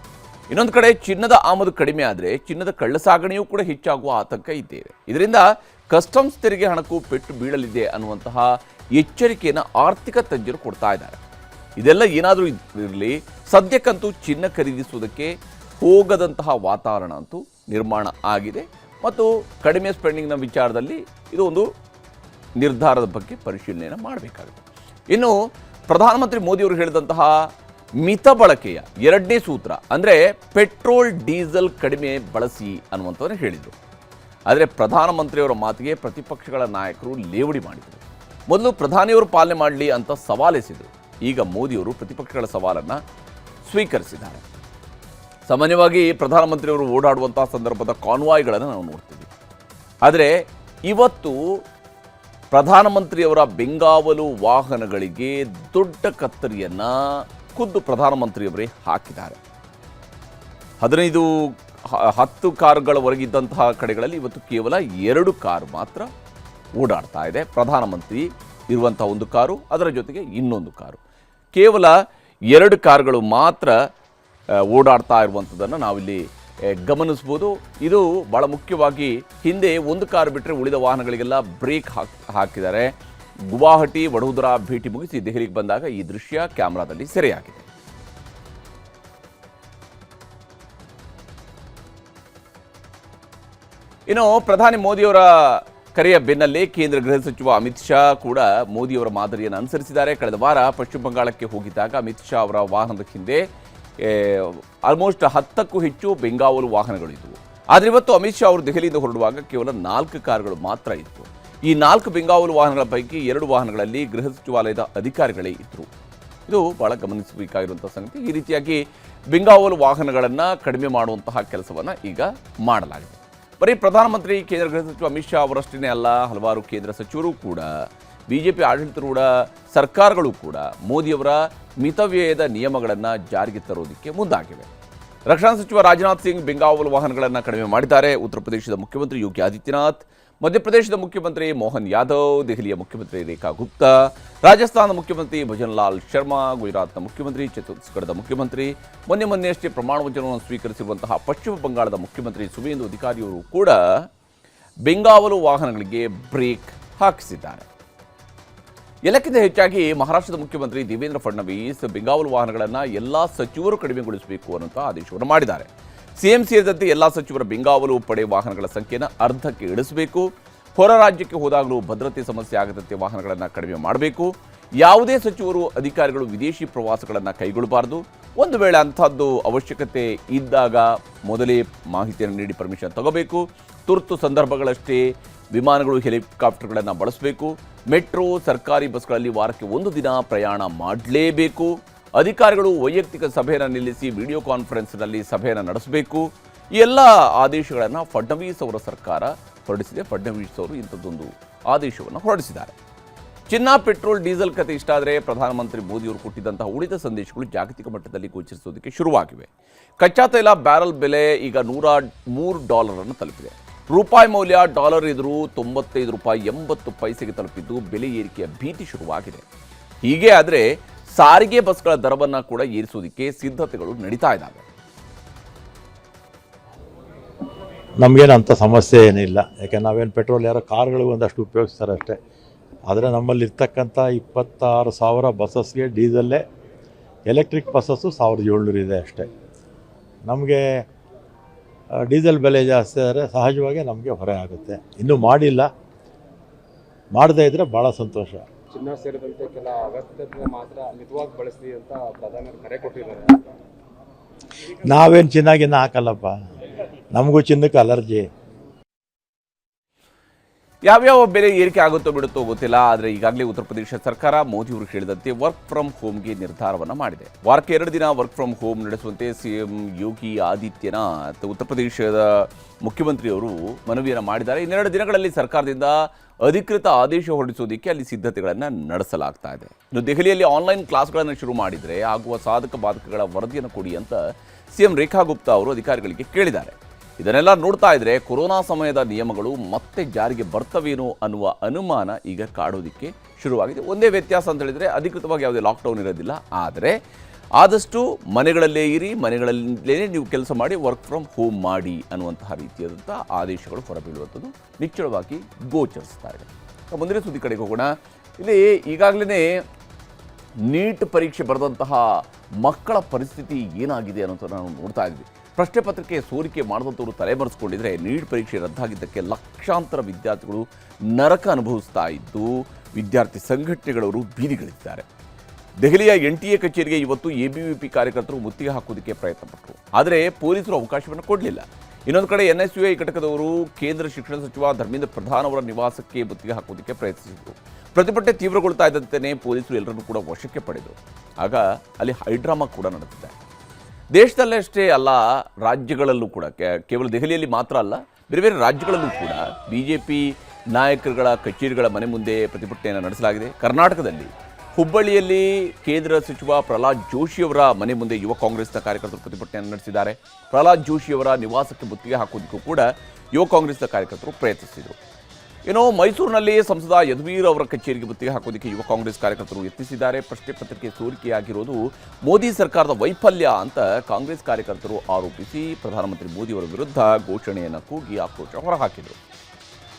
ಇನ್ನೊಂದು ಕಡೆ ಚಿನ್ನದ ಆಮದು ಕಡಿಮೆ ಆದರೆ ಚಿನ್ನದ ಕಳ್ಳಸಾಗಣೆಯೂ ಕೂಡ ಹೆಚ್ಚಾಗುವ ಆತಂಕ ಇದ್ದೇ ಇದೆ. ಇದರಿಂದ ಕಸ್ಟಮ್ಸ್ ತೆರಿಗೆ ಹಣಕ್ಕೂ ಪೆಟ್ಟು ಬೀಳಲಿದೆ ಅನ್ನುವಂತಹ ಎಚ್ಚರಿಕೆಯನ್ನು ಆರ್ಥಿಕ ತಜ್ಞರು ಕೊಡ್ತಾ ಇದ್ದಾರೆ. ಇದೆಲ್ಲ ಏನಾದರೂ ಇರಲಿ, ಸದ್ಯಕ್ಕಂತೂ ಚಿನ್ನ ಖರೀದಿಸುವುದಕ್ಕೆ ಹೋಗದಂತಹ ವಾತಾವರಣ ಅಂತೂ ನಿರ್ಮಾಣ ಆಗಿದೆ ಮತ್ತು ಕಡಿಮೆ ಸ್ಪೆಂಡಿಂಗ್ನ ವಿಚಾರದಲ್ಲಿ ಇದು ಒಂದು ನಿರ್ಧಾರದ ಬಗ್ಗೆ ಪರಿಶೀಲನೆಯನ್ನು ಮಾಡಬೇಕಾಗುತ್ತೆ. ಇನ್ನು ಪ್ರಧಾನಮಂತ್ರಿ ಮೋದಿಯವರು ಹೇಳಿದಂತಹ ಮಿತ ಬಳಕೆಯ ಎರಡನೇ ಸೂತ್ರ ಅಂದರೆ ಪೆಟ್ರೋಲ್ ಡೀಸೆಲ್ ಕಡಿಮೆ ಬಳಸಿ ಅನ್ನುವಂಥದ್ದನ್ನು ಹೇಳಿದರು. ಆದರೆ ಪ್ರಧಾನಮಂತ್ರಿಯವರ ಮಾತಿಗೆ ಪ್ರತಿಪಕ್ಷಗಳ ನಾಯಕರು ಲೇವಡಿ ಮಾಡಿದರು. ಮೊದಲು ಪ್ರಧಾನಿಯವರು ಪಾಲನೆ ಮಾಡಲಿ ಅಂತ ಸವಾಲೆಸೆದರು. ಈಗ ಮೋದಿಯವರು ಪ್ರತಿಪಕ್ಷಗಳ ಸವಾಲನ್ನು ಸ್ವೀಕರಿಸಿದ್ದಾರೆ. ಸಾಮಾನ್ಯವಾಗಿ ಪ್ರಧಾನಮಂತ್ರಿಯವರು ಓಡಾಡುವಂತಹ ಸಂದರ್ಭದ ಕಾನ್ವಾಯ್ಗಳನ್ನು ನಾವು ನೋಡ್ತೀವಿ. ಆದರೆ ಇವತ್ತು ಪ್ರಧಾನಮಂತ್ರಿಯವರ ಬೆಂಗಾವಲು ವಾಹನಗಳಿಗೆ ದೊಡ್ಡ ಕತ್ತರಿಯನ್ನು ಖುದ್ದು ಪ್ರಧಾನಮಂತ್ರಿಯವರೇ ಹಾಕಿದ್ದಾರೆ. 10 ಕಾರುಗಳವರೆಗಿದ್ದಂತಹ ಕಡೆಗಳಲ್ಲಿ ಇವತ್ತು ಕೇವಲ 2 ಕಾರು ಮಾತ್ರ ಓಡಾಡ್ತಾ ಇದೆ. ಪ್ರಧಾನಮಂತ್ರಿ ಇರುವಂಥ ಒಂದು ಕಾರು, ಅದರ ಜೊತೆಗೆ ಇನ್ನೊಂದು ಕಾರು, ಕೇವಲ 2 ಕಾರುಗಳು ಮಾತ್ರ ಓಡಾಡ್ತಾ ಇರುವಂಥದ್ದನ್ನು ನಾವಿಲ್ಲಿ ಗಮನಿಸ್ಬೋದು. ಇದು ಭಾಳ ಮುಖ್ಯವಾಗಿ ಹಿಂದೆ ಒಂದು ಕಾರು ಬಿಟ್ಟರೆ ಉಳಿದ ವಾಹನಗಳಿಗೆಲ್ಲ ಬ್ರೇಕ್ ಹಾಕಿದ್ದಾರೆ. ಗುವಾಹಟಿ ವಡೋದರಾ ಭೇಟಿ ಮುಗಿಸಿ ದೆಹಲಿಗೆ ಬಂದಾಗ ಈ ದೃಶ್ಯ ಕ್ಯಾಮೆರಾದಲ್ಲಿ ಸೆರೆಯಾಗಿದೆ. ಇನ್ನು ಪ್ರಧಾನಿ ಮೋದಿಯವರ ಕರೆಯ ಬೆನ್ನಲ್ಲೇ ಕೇಂದ್ರ ಗೃಹ ಸಚಿವ ಅಮಿತ್ ಶಾ ಕೂಡ ಮೋದಿಯವರ ಮಾದರಿಯನ್ನು ಅನುಸರಿಸಿದ್ದಾರೆ. ಕಳೆದ ವಾರ ಪಶ್ಚಿಮ ಬಂಗಾಳಕ್ಕೆ ಹೋಗಿದ್ದಾಗ ಅಮಿತ್ ಶಾ ಅವರ ವಾಹನದ ಹಿಂದೆ ಆಲ್ಮೋಸ್ಟ್ 10ಕ್ಕೂ ಹೆಚ್ಚು ಬೆಂಗಾವಲು ವಾಹನಗಳಿದ್ದವು. ಆದರೆ ಇವತ್ತು ಅಮಿತ್ ಶಾ ಅವರು ದೆಹಲಿಯಿಂದ ಹೊರಡುವಾಗ ಕೇವಲ 4 ಕಾರುಗಳು ಮಾತ್ರ ಇತ್ತು. ಈ 4 ಬೆಂಗಾವಲು ವಾಹನಗಳ ಪೈಕಿ 2 ವಾಹನಗಳಲ್ಲಿ ಗೃಹ ಸಚಿವಾಲಯದ ಅಧಿಕಾರಿಗಳೇ ಇದ್ದರು. ಇದು ಬಹಳ ಗಮನಿಸಬೇಕಾಗಿರುವಂಥ ಸಂಗತಿ. ಈ ರೀತಿಯಾಗಿ ಬೆಂಗಾವಲು ವಾಹನಗಳನ್ನು ಕಡಿಮೆ ಮಾಡುವಂತಹ ಕೆಲಸವನ್ನು ಈಗ ಮಾಡಲಾಗಿದೆ. ಬರೀ ಪ್ರಧಾನಮಂತ್ರಿ ಕೇಂದ್ರ ಗೃಹ ಸಚಿವ ಅಮಿತ್ ಶಾ ಅವರಷ್ಟೇ ಅಲ್ಲ, ಹಲವಾರು ಕೇಂದ್ರ ಸಚಿವರು ಕೂಡ, ಬಿಜೆಪಿ ಆಡಳಿತಾರೂಢ ಸರ್ಕಾರಗಳು ಕೂಡ ಮೋದಿಯವರ ಮಿತವ್ಯಯದ ನಿಯಮಗಳನ್ನು ಜಾರಿಗೆ ತರೋದಕ್ಕೆ ಮುಂದಾಗಿವೆ. ರಕ್ಷಣಾ ಸಚಿವ ರಾಜನಾಥ್ ಸಿಂಗ್ ಬೆಂಗಾವಲು ವಾಹನಗಳನ್ನು ಕಡಿಮೆ ಮಾಡಿದ್ದಾರೆ. ಉತ್ತರ ಪ್ರದೇಶದ ಮುಖ್ಯಮಂತ್ರಿ ಯೋಗಿ ಆದಿತ್ಯನಾಥ್, ಮಧ್ಯಪ್ರದೇಶದ ಮುಖ್ಯಮಂತ್ರಿ ಮೋಹನ್ ಯಾದವ್, ದೆಹಲಿಯ ಮುಖ್ಯಮಂತ್ರಿ ರೇಖಾ ಗುಪ್ತಾ, ರಾಜಸ್ಥಾನದ ಮುಖ್ಯಮಂತ್ರಿ ಭಜನ್ ಲಾಲ್ ಶರ್ಮಾ, ಗುಜರಾತ್ನ ಮುಖ್ಯಮಂತ್ರಿ, ಛತ್ತೀಸ್ಗಢದ ಮುಖ್ಯಮಂತ್ರಿ, ಮೊನ್ನೆಯಷ್ಟೇ ಪ್ರಮಾಣ ವಚನವನ್ನು ಸ್ವೀಕರಿಸಿರುವಂತಹ ಪಶ್ಚಿಮ ಬಂಗಾಳದ ಮುಖ್ಯಮಂತ್ರಿ ಸುವೇಂದು ಅಧಿಕಾರಿಯವರು ಕೂಡ ಬೆಂಗಾವಲು ವಾಹನಗಳಿಗೆ ಬ್ರೇಕ್ ಹಾಕಿಸಿದ್ದಾರೆ. ಎಲ್ಲಕ್ಕಿಂತ ಹೆಚ್ಚಾಗಿ ಮಹಾರಾಷ್ಟ್ರದ ಮುಖ್ಯಮಂತ್ರಿ ದೇವೇಂದ್ರ ಫಡ್ನವೀಸ್ ಬೆಂಗಾವಲು ವಾಹನಗಳನ್ನು ಎಲ್ಲ ಸಚಿವರು ಕಡಿಮೆಗೊಳಿಸಬೇಕು ಅನ್ನುವಂಥ ಆದೇಶವನ್ನು ಮಾಡಿದ್ದಾರೆ. ಸಿಎಂ ಸೇರಿದಂತೆ ಎಲ್ಲ ಸಚಿವರ ಬೆಂಗಾವಲು ಪಡೆ ವಾಹನಗಳ ಸಂಖ್ಯೆಯನ್ನು ಅರ್ಧಕ್ಕೆ ಇಳಿಸಬೇಕು. ಹೊರ ರಾಜ್ಯಕ್ಕೆ ಹೋದಾಗಲೂ ಭದ್ರತೆ ಸಮಸ್ಯೆ ಆಗದಂತೆ ವಾಹನಗಳನ್ನು ಕಡಿಮೆ ಮಾಡಬೇಕು. ಯಾವುದೇ ಸಚಿವರು ಅಧಿಕಾರಿಗಳು ವಿದೇಶಿ ಪ್ರವಾಸಗಳನ್ನು ಕೈಗೊಳ್ಳಬಾರದು. ಒಂದು ವೇಳೆ ಅಂಥದ್ದು ಅವಶ್ಯಕತೆ ಇದ್ದಾಗ ಮೊದಲೇ ಮಾಹಿತಿಯನ್ನು ನೀಡಿ ಪರ್ಮಿಷನ್ ತಗೋಬೇಕು. ತುರ್ತು ಸಂದರ್ಭಗಳಷ್ಟೇ ವಿಮಾನಗಳು, ಹೆಲಿಕಾಪ್ಟರ್ಗಳನ್ನು ಬಳಸಬೇಕು. ಮೆಟ್ರೋ, ಸರ್ಕಾರಿ ಬಸ್ಗಳಲ್ಲಿ ವಾರಕ್ಕೆ 1 ದಿನ ಪ್ರಯಾಣ ಮಾಡಲೇಬೇಕು. ಅಧಿಕಾರಿಗಳು ವೈಯಕ್ತಿಕ ಸಭೆಯನ್ನು ನಿಲ್ಲಿಸಿ ವಿಡಿಯೋ ಕಾನ್ಫರೆನ್ಸ್ನಲ್ಲಿ ಸಭೆಯನ್ನು ನಡೆಸಬೇಕು. ಈ ಎಲ್ಲ ಆದೇಶಗಳನ್ನು ಫಡ್ನವೀಸ್ ಅವರ ಸರ್ಕಾರ ಹೊರಡಿಸಿದೆ. ಫಡ್ನವೀಸ್ ಅವರು ಇಂಥದ್ದೊಂದು ಆದೇಶವನ್ನು ಹೊರಡಿಸಿದ್ದಾರೆ. ಚಿನ್ನ, ಪೆಟ್ರೋಲ್, ಡೀಸೆಲ್ ಕತೆ ಇಷ್ಟ ಆದರೆ ಪ್ರಧಾನಮಂತ್ರಿ ಮೋದಿಯವರು ಕೊಟ್ಟಿದ್ದಂತಹ ಉಳಿದ ಸಂದೇಶಗಳು ಜಾಗತಿಕ ಮಟ್ಟದಲ್ಲಿ ಗೋಚರಿಸೋದಕ್ಕೆ ಶುರುವಾಗಿವೆ. ಕಚ್ಚಾ ತೈಲ ಬ್ಯಾರಲ್ ಬೆಲೆ ಈಗ $103 ತಲುಪಿದೆ. ರೂಪಾಯಿ ಮೌಲ್ಯ ಡಾಲರ್ ಎದುರು $95.80 ತಲುಪಿದ್ದು ಬೆಲೆ ಏರಿಕೆಯ ಭೀತಿ ಶುರುವಾಗಿದೆ. ಹೀಗೆ ಆದರೆ ಸಾರಿಗೆ ಬಸ್ಗಳ ದರವನ್ನು ಕೂಡ ಏರಿಸೋದಕ್ಕೆ ಸಿದ್ಧತೆಗಳು ನಡೀತಾ ಇದ್ದಾವೆ. ನಮಗೇನು ಅಂಥ ಸಮಸ್ಯೆ ಏನಿಲ್ಲ, ಯಾಕೆಂದ್ರೆ ನಾವೇನು ಪೆಟ್ರೋಲ್ ಯಾರೋ ಕಾರ್ಗಳಿಗೆ ಒಂದಷ್ಟು ಉಪಯೋಗಿಸ್ತಾರೆ ಅಷ್ಟೇ. ಆದರೆ ನಮ್ಮಲ್ಲಿರ್ತಕ್ಕಂಥ 26,000 ಬಸ್ಸಸ್ಗೆ ಡೀಸೆಲ್ಲೇ, ಎಲೆಕ್ಟ್ರಿಕ್ ಬಸ್ಸಸ್ಸು 1,700 ಇದೆ ಅಷ್ಟೇ. ನಮಗೆ ಡೀಸೆಲ್ ಬೆಲೆ ಜಾಸ್ತಿ ಆದರೆ ಸಹಜವಾಗಿ ನಮಗೆ ಹೊರೆ ಆಗುತ್ತೆ. ಇನ್ನೂ ಮಾಡಿಲ್ಲ, ಮಾಡದೇ ಇದ್ದರೆ ಭಾಳ ಸಂತೋಷ. ಚಿನ್ನ ಸೇರಿದಂತೆ ಕೆಲ ಅಗತ್ಯತೆ ಮಾತ್ರ ಮಿತವಾಗಿ ಬಳಸಿ ಅಂತ ಪ್ರಧಾನಿಯವರು ಕರೆ ಕೊಟ್ಟಿದ್ದಾರೆ. ನಾವೇನು ಚಿನ್ನಾಗಿನ್ನ ಹಾಕಲ್ಲಪ್ಪ, ನಮಗೂ ಚಿನ್ನಕ್ಕೆ ಅಲರ್ಜಿ. ಯಾವ್ಯಾವ ಬೆಲೆ ಏರಿಕೆ ಆಗುತ್ತೋ ಬಿಡುತ್ತೋ ಗೊತ್ತಿಲ್ಲ. ಆದರೆ ಈಗಾಗಲೇ ಉತ್ತರ ಪ್ರದೇಶ ಸರ್ಕಾರ ಮೋದಿಯವರು ಹೇಳಿದಂತೆ ವರ್ಕ್ ಫ್ರಮ್ ಹೋಮ್ಗೆ ನಿರ್ಧಾರವನ್ನು ಮಾಡಿದೆ. ವಾರಕ್ಕೆ 2 ದಿನ ವರ್ಕ್ ಫ್ರಮ್ ಹೋಮ್ ನಡೆಸುವಂತೆ ಸಿಎಂ ಯೋಗಿ ಆದಿತ್ಯನಾಥ್ ಉತ್ತರ ಪ್ರದೇಶದ ಮುಖ್ಯಮಂತ್ರಿಯವರು ಮನವಿಯನ್ನು ಮಾಡಿದ್ದಾರೆ. ಇನ್ನೆರಡು ದಿನಗಳಲ್ಲಿ ಸರ್ಕಾರದಿಂದ ಅಧಿಕೃತ ಆದೇಶ ಹೊರಡಿಸೋದಕ್ಕೆ ಅಲ್ಲಿ ಸಿದ್ಧತೆಗಳನ್ನು ನಡೆಸಲಾಗ್ತಾ ಇದೆ. ಇನ್ನು ದೆಹಲಿಯಲ್ಲಿ ಆನ್ಲೈನ್ ಕ್ಲಾಸ್ಗಳನ್ನು ಶುರು ಮಾಡಿದರೆ ಆಗುವ ಸಾಧಕ ಬಾಧಕಗಳ ವರದಿಯನ್ನು ಕೊಡಿ ಅಂತ ಸಿಎಂ ರೇಖಾ ಗುಪ್ತಾ ಅವರು ಅಧಿಕಾರಿಗಳಿಗೆ ಕೇಳಿದ್ದಾರೆ. ಇದನ್ನೆಲ್ಲ ನೋಡ್ತಾ ಇದ್ರೆ ಕೊರೋನಾ ಸಮಯದ ನಿಯಮಗಳು ಮತ್ತೆ ಜಾರಿಗೆ ಬರ್ತವೇನೋ ಅನ್ನುವ ಅನುಮಾನ ಈಗ ಕಾಡೋದಕ್ಕೆ ಶುರುವಾಗಿದೆ. ಒಂದೇ ವ್ಯತ್ಯಾಸ ಅಂತ ಹೇಳಿದರೆ ಅಧಿಕೃತವಾಗಿ ಯಾವುದೇ ಲಾಕ್ಡೌನ್ ಇರೋದಿಲ್ಲ, ಆದರೆ ಆದಷ್ಟು ಮನೆಗಳಲ್ಲೇ ಇರಿ, ಮನೆಗಳಲ್ಲೇ ನೀವು ಕೆಲಸ ಮಾಡಿ, ವರ್ಕ್ ಫ್ರಮ್ ಹೋಮ್ ಮಾಡಿ ಅನ್ನುವಂತಹ ರೀತಿಯಾದಂಥ ಆದೇಶಗಳು ಹೊರಬೀಳುವಂಥದ್ದು ನಿಚ್ಚಳವಾಗಿ ಗೋಚರಿಸ್ತಾ ಇದೆ. ಮುಂದಿನ ಸುದ್ದಿ ಕಡೆಗೆ ಹೋಗೋಣ. ಇಲ್ಲಿ ಈಗಾಗಲೇ ನೀಟ್ ಪರೀಕ್ಷೆ ಬರೆದಂತಹ ಮಕ್ಕಳ ಪರಿಸ್ಥಿತಿ ಏನಾಗಿದೆ ಅನ್ನೋದನ್ನು ನಾವು ನೋಡ್ತಾ ಇದ್ವಿ. ಪ್ರಶ್ನೆ ಪತ್ರಿಕೆ ಸೋರಿಕೆ ಮಾಡಿದಂಥವರು ತಲೆಮರೆಸ್ಕೊಂಡಿದ್ರೆ ನೀಟ್ ಪರೀಕ್ಷೆ ರದ್ದಾಗಿದ್ದಕ್ಕೆ ಲಕ್ಷಾಂತರ ವಿದ್ಯಾರ್ಥಿಗಳು ನರಕ ಅನುಭವಿಸ್ತಾ ಇದ್ದು ವಿದ್ಯಾರ್ಥಿ ಸಂಘಟನೆಗಳವರು ಬೀದಿಗಳಿದ್ದಾರೆ. ದೆಹಲಿಯ NTA ಕಚೇರಿಗೆ ಇವತ್ತು ABVP ಕಾರ್ಯಕರ್ತರು ಮುತ್ತಿಗೆ ಹಾಕೋದಕ್ಕೆ ಪ್ರಯತ್ನಪಟ್ಟರು. ಆದರೆ ಪೊಲೀಸರು ಅವಕಾಶವನ್ನು ಕೊಡಲಿಲ್ಲ. ಇನ್ನೊಂದು ಕಡೆ NSUI ಘಟಕದವರು ಕೇಂದ್ರ ಶಿಕ್ಷಣ ಸಚಿವ ಧರ್ಮೇಂದ್ರ ಪ್ರಧಾನ್ ಅವರ ನಿವಾಸಕ್ಕೆ ಮುತ್ತಿಗೆ ಹಾಕೋದಕ್ಕೆ ಪ್ರಯತ್ನಿಸಿದರು. ಪ್ರತಿಭಟನೆ ತೀವ್ರಗೊಳ್ತಾ ಇದ್ದಂತೆಯೇ ಪೊಲೀಸರು ಎಲ್ಲರನ್ನೂ ಕೂಡ ವಶಕ್ಕೆ ಪಡೆದರು. ಆಗ ಅಲ್ಲಿ ಹೈಡ್ರಾಮಾ ಕೂಡ ನಡೆದಿದೆ. ದೇಶದಲ್ಲಷ್ಟೇ ಅಲ್ಲ, ರಾಜ್ಯಗಳಲ್ಲೂ ಕೂಡ, ಕೇವಲ ದೆಹಲಿಯಲ್ಲಿ ಮಾತ್ರ ಅಲ್ಲ, ಬೇರೆ ಬೇರೆ ರಾಜ್ಯಗಳಲ್ಲೂ ಕೂಡ BJP ನಾಯಕರುಗಳ ಕಚೇರಿಗಳ ಮನೆ ಮುಂದೆ ಪ್ರತಿಭಟನೆಯನ್ನು ನಡೆಸಲಾಗಿದೆ. ಕರ್ನಾಟಕದಲ್ಲಿ ಹುಬ್ಬಳ್ಳಿಯಲ್ಲಿ ಕೇಂದ್ರ ಸಚಿವ ಪ್ರಹ್ಲಾದ್ ಜೋಶಿಯವರ ಮನೆ ಮುಂದೆ ಯುವ ಕಾಂಗ್ರೆಸ್ನ ಕಾರ್ಯಕರ್ತರು ಪ್ರತಿಭಟನೆಯನ್ನು ನಡೆಸಿದ್ದಾರೆ. ಪ್ರಹ್ಲಾದ್ ಜೋಶಿಯವರ ನಿವಾಸಕ್ಕೆ ಮುತ್ತಿಗೆ ಹಾಕೋದಕ್ಕೂ ಕೂಡ ಯುವ ಕಾಂಗ್ರೆಸ್ನ ಕಾರ್ಯಕರ್ತರು ಪ್ರಯತ್ನಿಸಿದರು. ಇನ್ನು ಮೈಸೂರಿನಲ್ಲಿ ಸಂಸದ ಯದುವೀರ್ ಅವರ ಕಚೇರಿಗೆ ಮುತ್ತಿಗೆ ಹಾಕೋದಕ್ಕೆ ಯುವ ಕಾಂಗ್ರೆಸ್ ಕಾರ್ಯಕರ್ತರು ಯತ್ನಿಸಿದ್ದಾರೆ. ಪ್ರಶ್ನೆ ಪತ್ರಿಕೆ ಸೋರಿಕೆಯಾಗಿರೋದು ಮೋದಿ ಸರ್ಕಾರದ ವೈಫಲ್ಯ ಅಂತ ಕಾಂಗ್ರೆಸ್ ಕಾರ್ಯಕರ್ತರು ಆರೋಪಿಸಿ ಪ್ರಧಾನಮಂತ್ರಿ ಮೋದಿಯವರ ವಿರುದ್ಧ ಘೋಷಣೆಯನ್ನು ಕೂಗಿ ಆಕ್ರೋಶ ಹೊರಹಾಕಿದರು.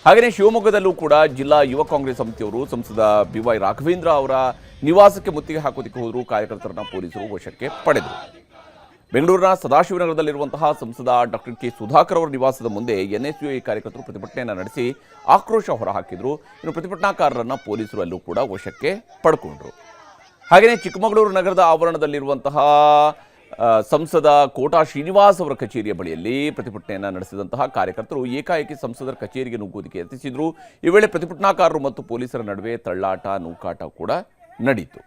ಹಾಗೆಯೇ ಶಿವಮೊಗ್ಗದಲ್ಲೂ ಕೂಡ ಜಿಲ್ಲಾ ಯುವ ಕಾಂಗ್ರೆಸ್ ಸಮಿತಿಯವರು ಸಂಸದ BY ರಾಘವೇಂದ್ರ ಅವರ ನಿವಾಸಕ್ಕೆ ಮುತ್ತಿಗೆ ಹಾಕೋದಕ್ಕೆ ಹೋದರೂ ಕಾರ್ಯಕರ್ತರನ್ನ ಪೊಲೀಸರು ವಶಕ್ಕೆ ಪಡೆದರು. ಬೆಂಗಳೂರಿನ ಸದಾಶಿವನಗರದಲ್ಲಿರುವಂತಹ ಸಂಸದ ಡಾಕ್ಟರ್ K ಸುಧಾಕರ್ ಅವರ ನಿವಾಸದ ಮುಂದೆ NSUI ಕಾರ್ಯಕರ್ತರು ಪ್ರತಿಭಟನೆಯನ್ನು ನಡೆಸಿ ಆಕ್ರೋಶ ಹೊರಹಾಕಿದರು. ಇನ್ನು ಪ್ರತಿಭಟನಾಕಾರರನ್ನ ಪೊಲೀಸರು ಅಲ್ಲೂ ಕೂಡ ವಶಕ್ಕೆ ಪಡ್ಕೊಂಡ್ರು. ಹಾಗೆಯೇ ಚಿಕ್ಕಮಗಳೂರು ನಗರದ ಆವರಣದಲ್ಲಿರುವಂತಹ ಸಂಸದ ಕೋಟಾ ಶ್ರೀನಿವಾಸ್ ಅವರ ಕಚೇರಿಯ ಬಳಿಯಲ್ಲಿ ಪ್ರತಿಭಟನೆಯನ್ನು ನಡೆಸಿದಂತಹ ಕಾರ್ಯಕರ್ತರು ಏಕಾಏಕಿ ಸಂಸದರ ಕಚೇರಿಗೆ ನುಗ್ಗೋದಕ್ಕೆ ಯತ್ನಿಸಿದರು. ಈ ವೇಳೆ ಪ್ರತಿಭಟನಾಕಾರರು ಮತ್ತು ಪೊಲೀಸರ ನಡುವೆ ತಳ್ಳಾಟ, ನೂಕಾಟ ಕೂಡ ನಡೆಯಿತು.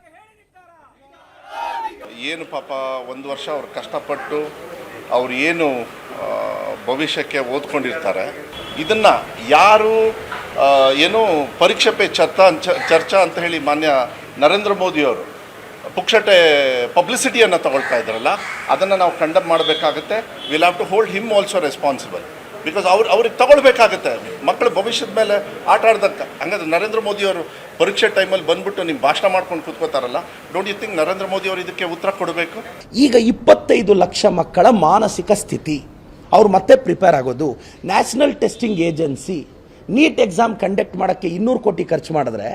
ಏನು ಪಾಪ ಒಂದು ವರ್ಷ ಅವ್ರು ಕಷ್ಟಪಟ್ಟು ಅವ್ರು ಏನು ಭವಿಷ್ಯಕ್ಕೆ ಓದ್ಕೊಂಡಿರ್ತಾರೆ, ಇದನ್ನು ಯಾರು ಏನು ಪರೀಕ್ಷೆ ಪೇ ಚರ್ಚಾ ಅಂತ ಹೇಳಿ ಮಾನ್ಯ ನರೇಂದ್ರ ಮೋದಿಯವರು ಪುಕ್ಷಟೆ ಪಬ್ಲಿಸಿಟಿಯನ್ನು ತಗೊಳ್ತಾ ಇದ್ದಾರಲ್ಲ, ಅದನ್ನು ನಾವು ಕಂಡಮ್ ಮಾಡಬೇಕಾಗುತ್ತೆ. Will have to hold him also responsible, because ಅವ್ರಿಗೆ ತಗೊಳ್ಬೇಕಾಗುತ್ತೆ ಮಕ್ಕಳ ಭವಿಷ್ಯದ ಮೇಲೆ ಆಟ ಆಡ್ದಕ್ಕೆ. ಹಂಗಾದ್ರೆ ನರೇಂದ್ರ ಮೋದಿಯವರು ಪರೀಕ್ಷೆ ಟೈಮಲ್ಲಿ ಬಂದ್ಬಿಟ್ಟು ನಿಮ್ಮ ಭಾಷಣ ಮಾಡ್ಕೊಂಡು ಕೂತ್ಕೋತಾರಲ್ಲ, ಡೋಂಟ್ ಯು ಥಿಂಕ್ ನರೇಂದ್ರ ಮೋದಿಯವರು ಇದಕ್ಕೆ ಉತ್ತರ ಕೊಡಬೇಕು? ಈಗ 25 ಲಕ್ಷ ಮಕ್ಕಳ ಮಾನಸಿಕ ಸ್ಥಿತಿ, ಅವ್ರು ಮತ್ತೆ ಪ್ರಿಪೇರ್ ಆಗೋದು. National testing agency NEET exam conduct ಮಾಡೋಕ್ಕೆ 200 ಕೋಟಿ ಖರ್ಚು ಮಾಡಿದ್ರೆ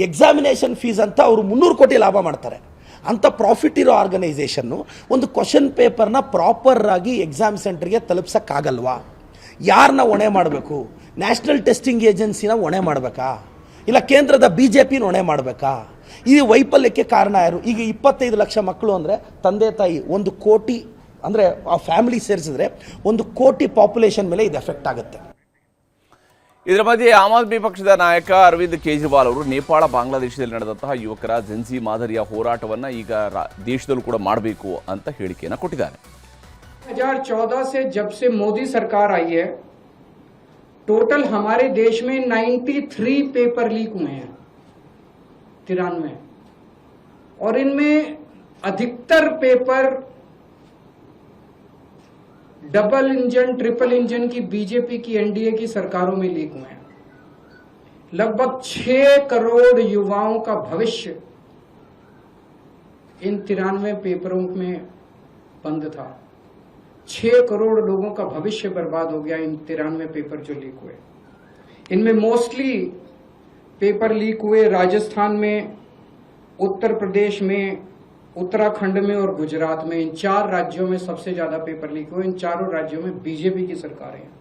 ಎಕ್ಸಾಮಿನೇಷನ್ ಫೀಸ್ ಅಂತ ಅವರು 300 ಕೋಟಿ ಲಾಭ ಮಾಡ್ತಾರೆ. ಅಂಥ ಪ್ರಾಫಿಟ್ ಇರೋ ಆರ್ಗನೈಸೇಷನ್ನು ಒಂದು ಕ್ವಶನ್ ಪೇಪರ್ನ ಪ್ರಾಪರ್ ಆಗಿ ಎಕ್ಸಾಮ್ ಸೆಂಟರ್ಗೆ ತಲುಪ್ಸೋಕ್ಕಾಗಲ್ವಾ? ಯಾರನ್ನ ಹೊಣೆ ಮಾಡಬೇಕು? ನ್ಯಾಷನಲ್ ಟೆಸ್ಟಿಂಗ್ ಏಜೆನ್ಸಿನ ಹೊಣೆ ಮಾಡಬೇಕಾ, ಇಲ್ಲ ಕೇಂದ್ರದ BJPನ ಹೊಣೆ ಮಾಡಬೇಕಾ? ಈ ವೈಫಲ್ಯಕ್ಕೆ ಕಾರಣ ಯಾರು? ಈಗ 25 ಲಕ್ಷ ಮಕ್ಕಳು ಅಂದರೆ ತಂದೆ ತಾಯಿ 1 ಕೋಟಿ, ಅಂದರೆ ಆ ಫ್ಯಾಮಿಲಿ ಸೇರಿಸಿದ್ರೆ 1 ಕೋಟಿ ಪಾಪ್ಯುಲೇಷನ್ ಮೇಲೆ ಇದು ಎಫೆಕ್ಟ್ ಆಗುತ್ತೆ. ಇದರ ಮಧ್ಯೆ ಆಮ್ ಆದ್ಮಿ ಪಕ್ಷದ ನಾಯಕ ಅರವಿಂದ್ ಕೇಜ್ರಿವಾಲ್ ಅವರು ನೇಪಾಳ, ಬಾಂಗ್ಲಾದೇಶದಲ್ಲಿ ನಡೆದಂತಹ ಯುವಕರ ಜೆನ್ಸಿ ಮಾದರಿಯ ಹೋರಾಟವನ್ನು ಈಗ ದೇಶದಲ್ಲೂ ಕೂಡ ಮಾಡಬೇಕು ಅಂತ ಹೇಳಿಕೆಯನ್ನು ಕೊಟ್ಟಿದ್ದಾರೆ. 2014 से जब से मोदी सरकार आई है, टोटल हमारे देश में 93 पेपर लीक हुए हैं, 93, और इनमें अधिकतर paper double engine, triple engine की बीजेपी की NDA की सरकारों में लीक हुए हैं. लगभग 6 करोड़ युवाओं का भविष्य इन 93 पेपरों में बंद था. 6 करोड़ लोगों का भविष्य बर्बाद हो गया इन 93 पेपर जो लीक हुए. इनमें मोस्टली पेपर लीक हुए राजस्थान में, उत्तर प्रदेश में, उत्तराखंड में और गुजरात में. इन 4 राज्यों में सबसे ज्यादा पेपर लीक हुए. इन चारों राज्यों में BJP की सरकारें हैं.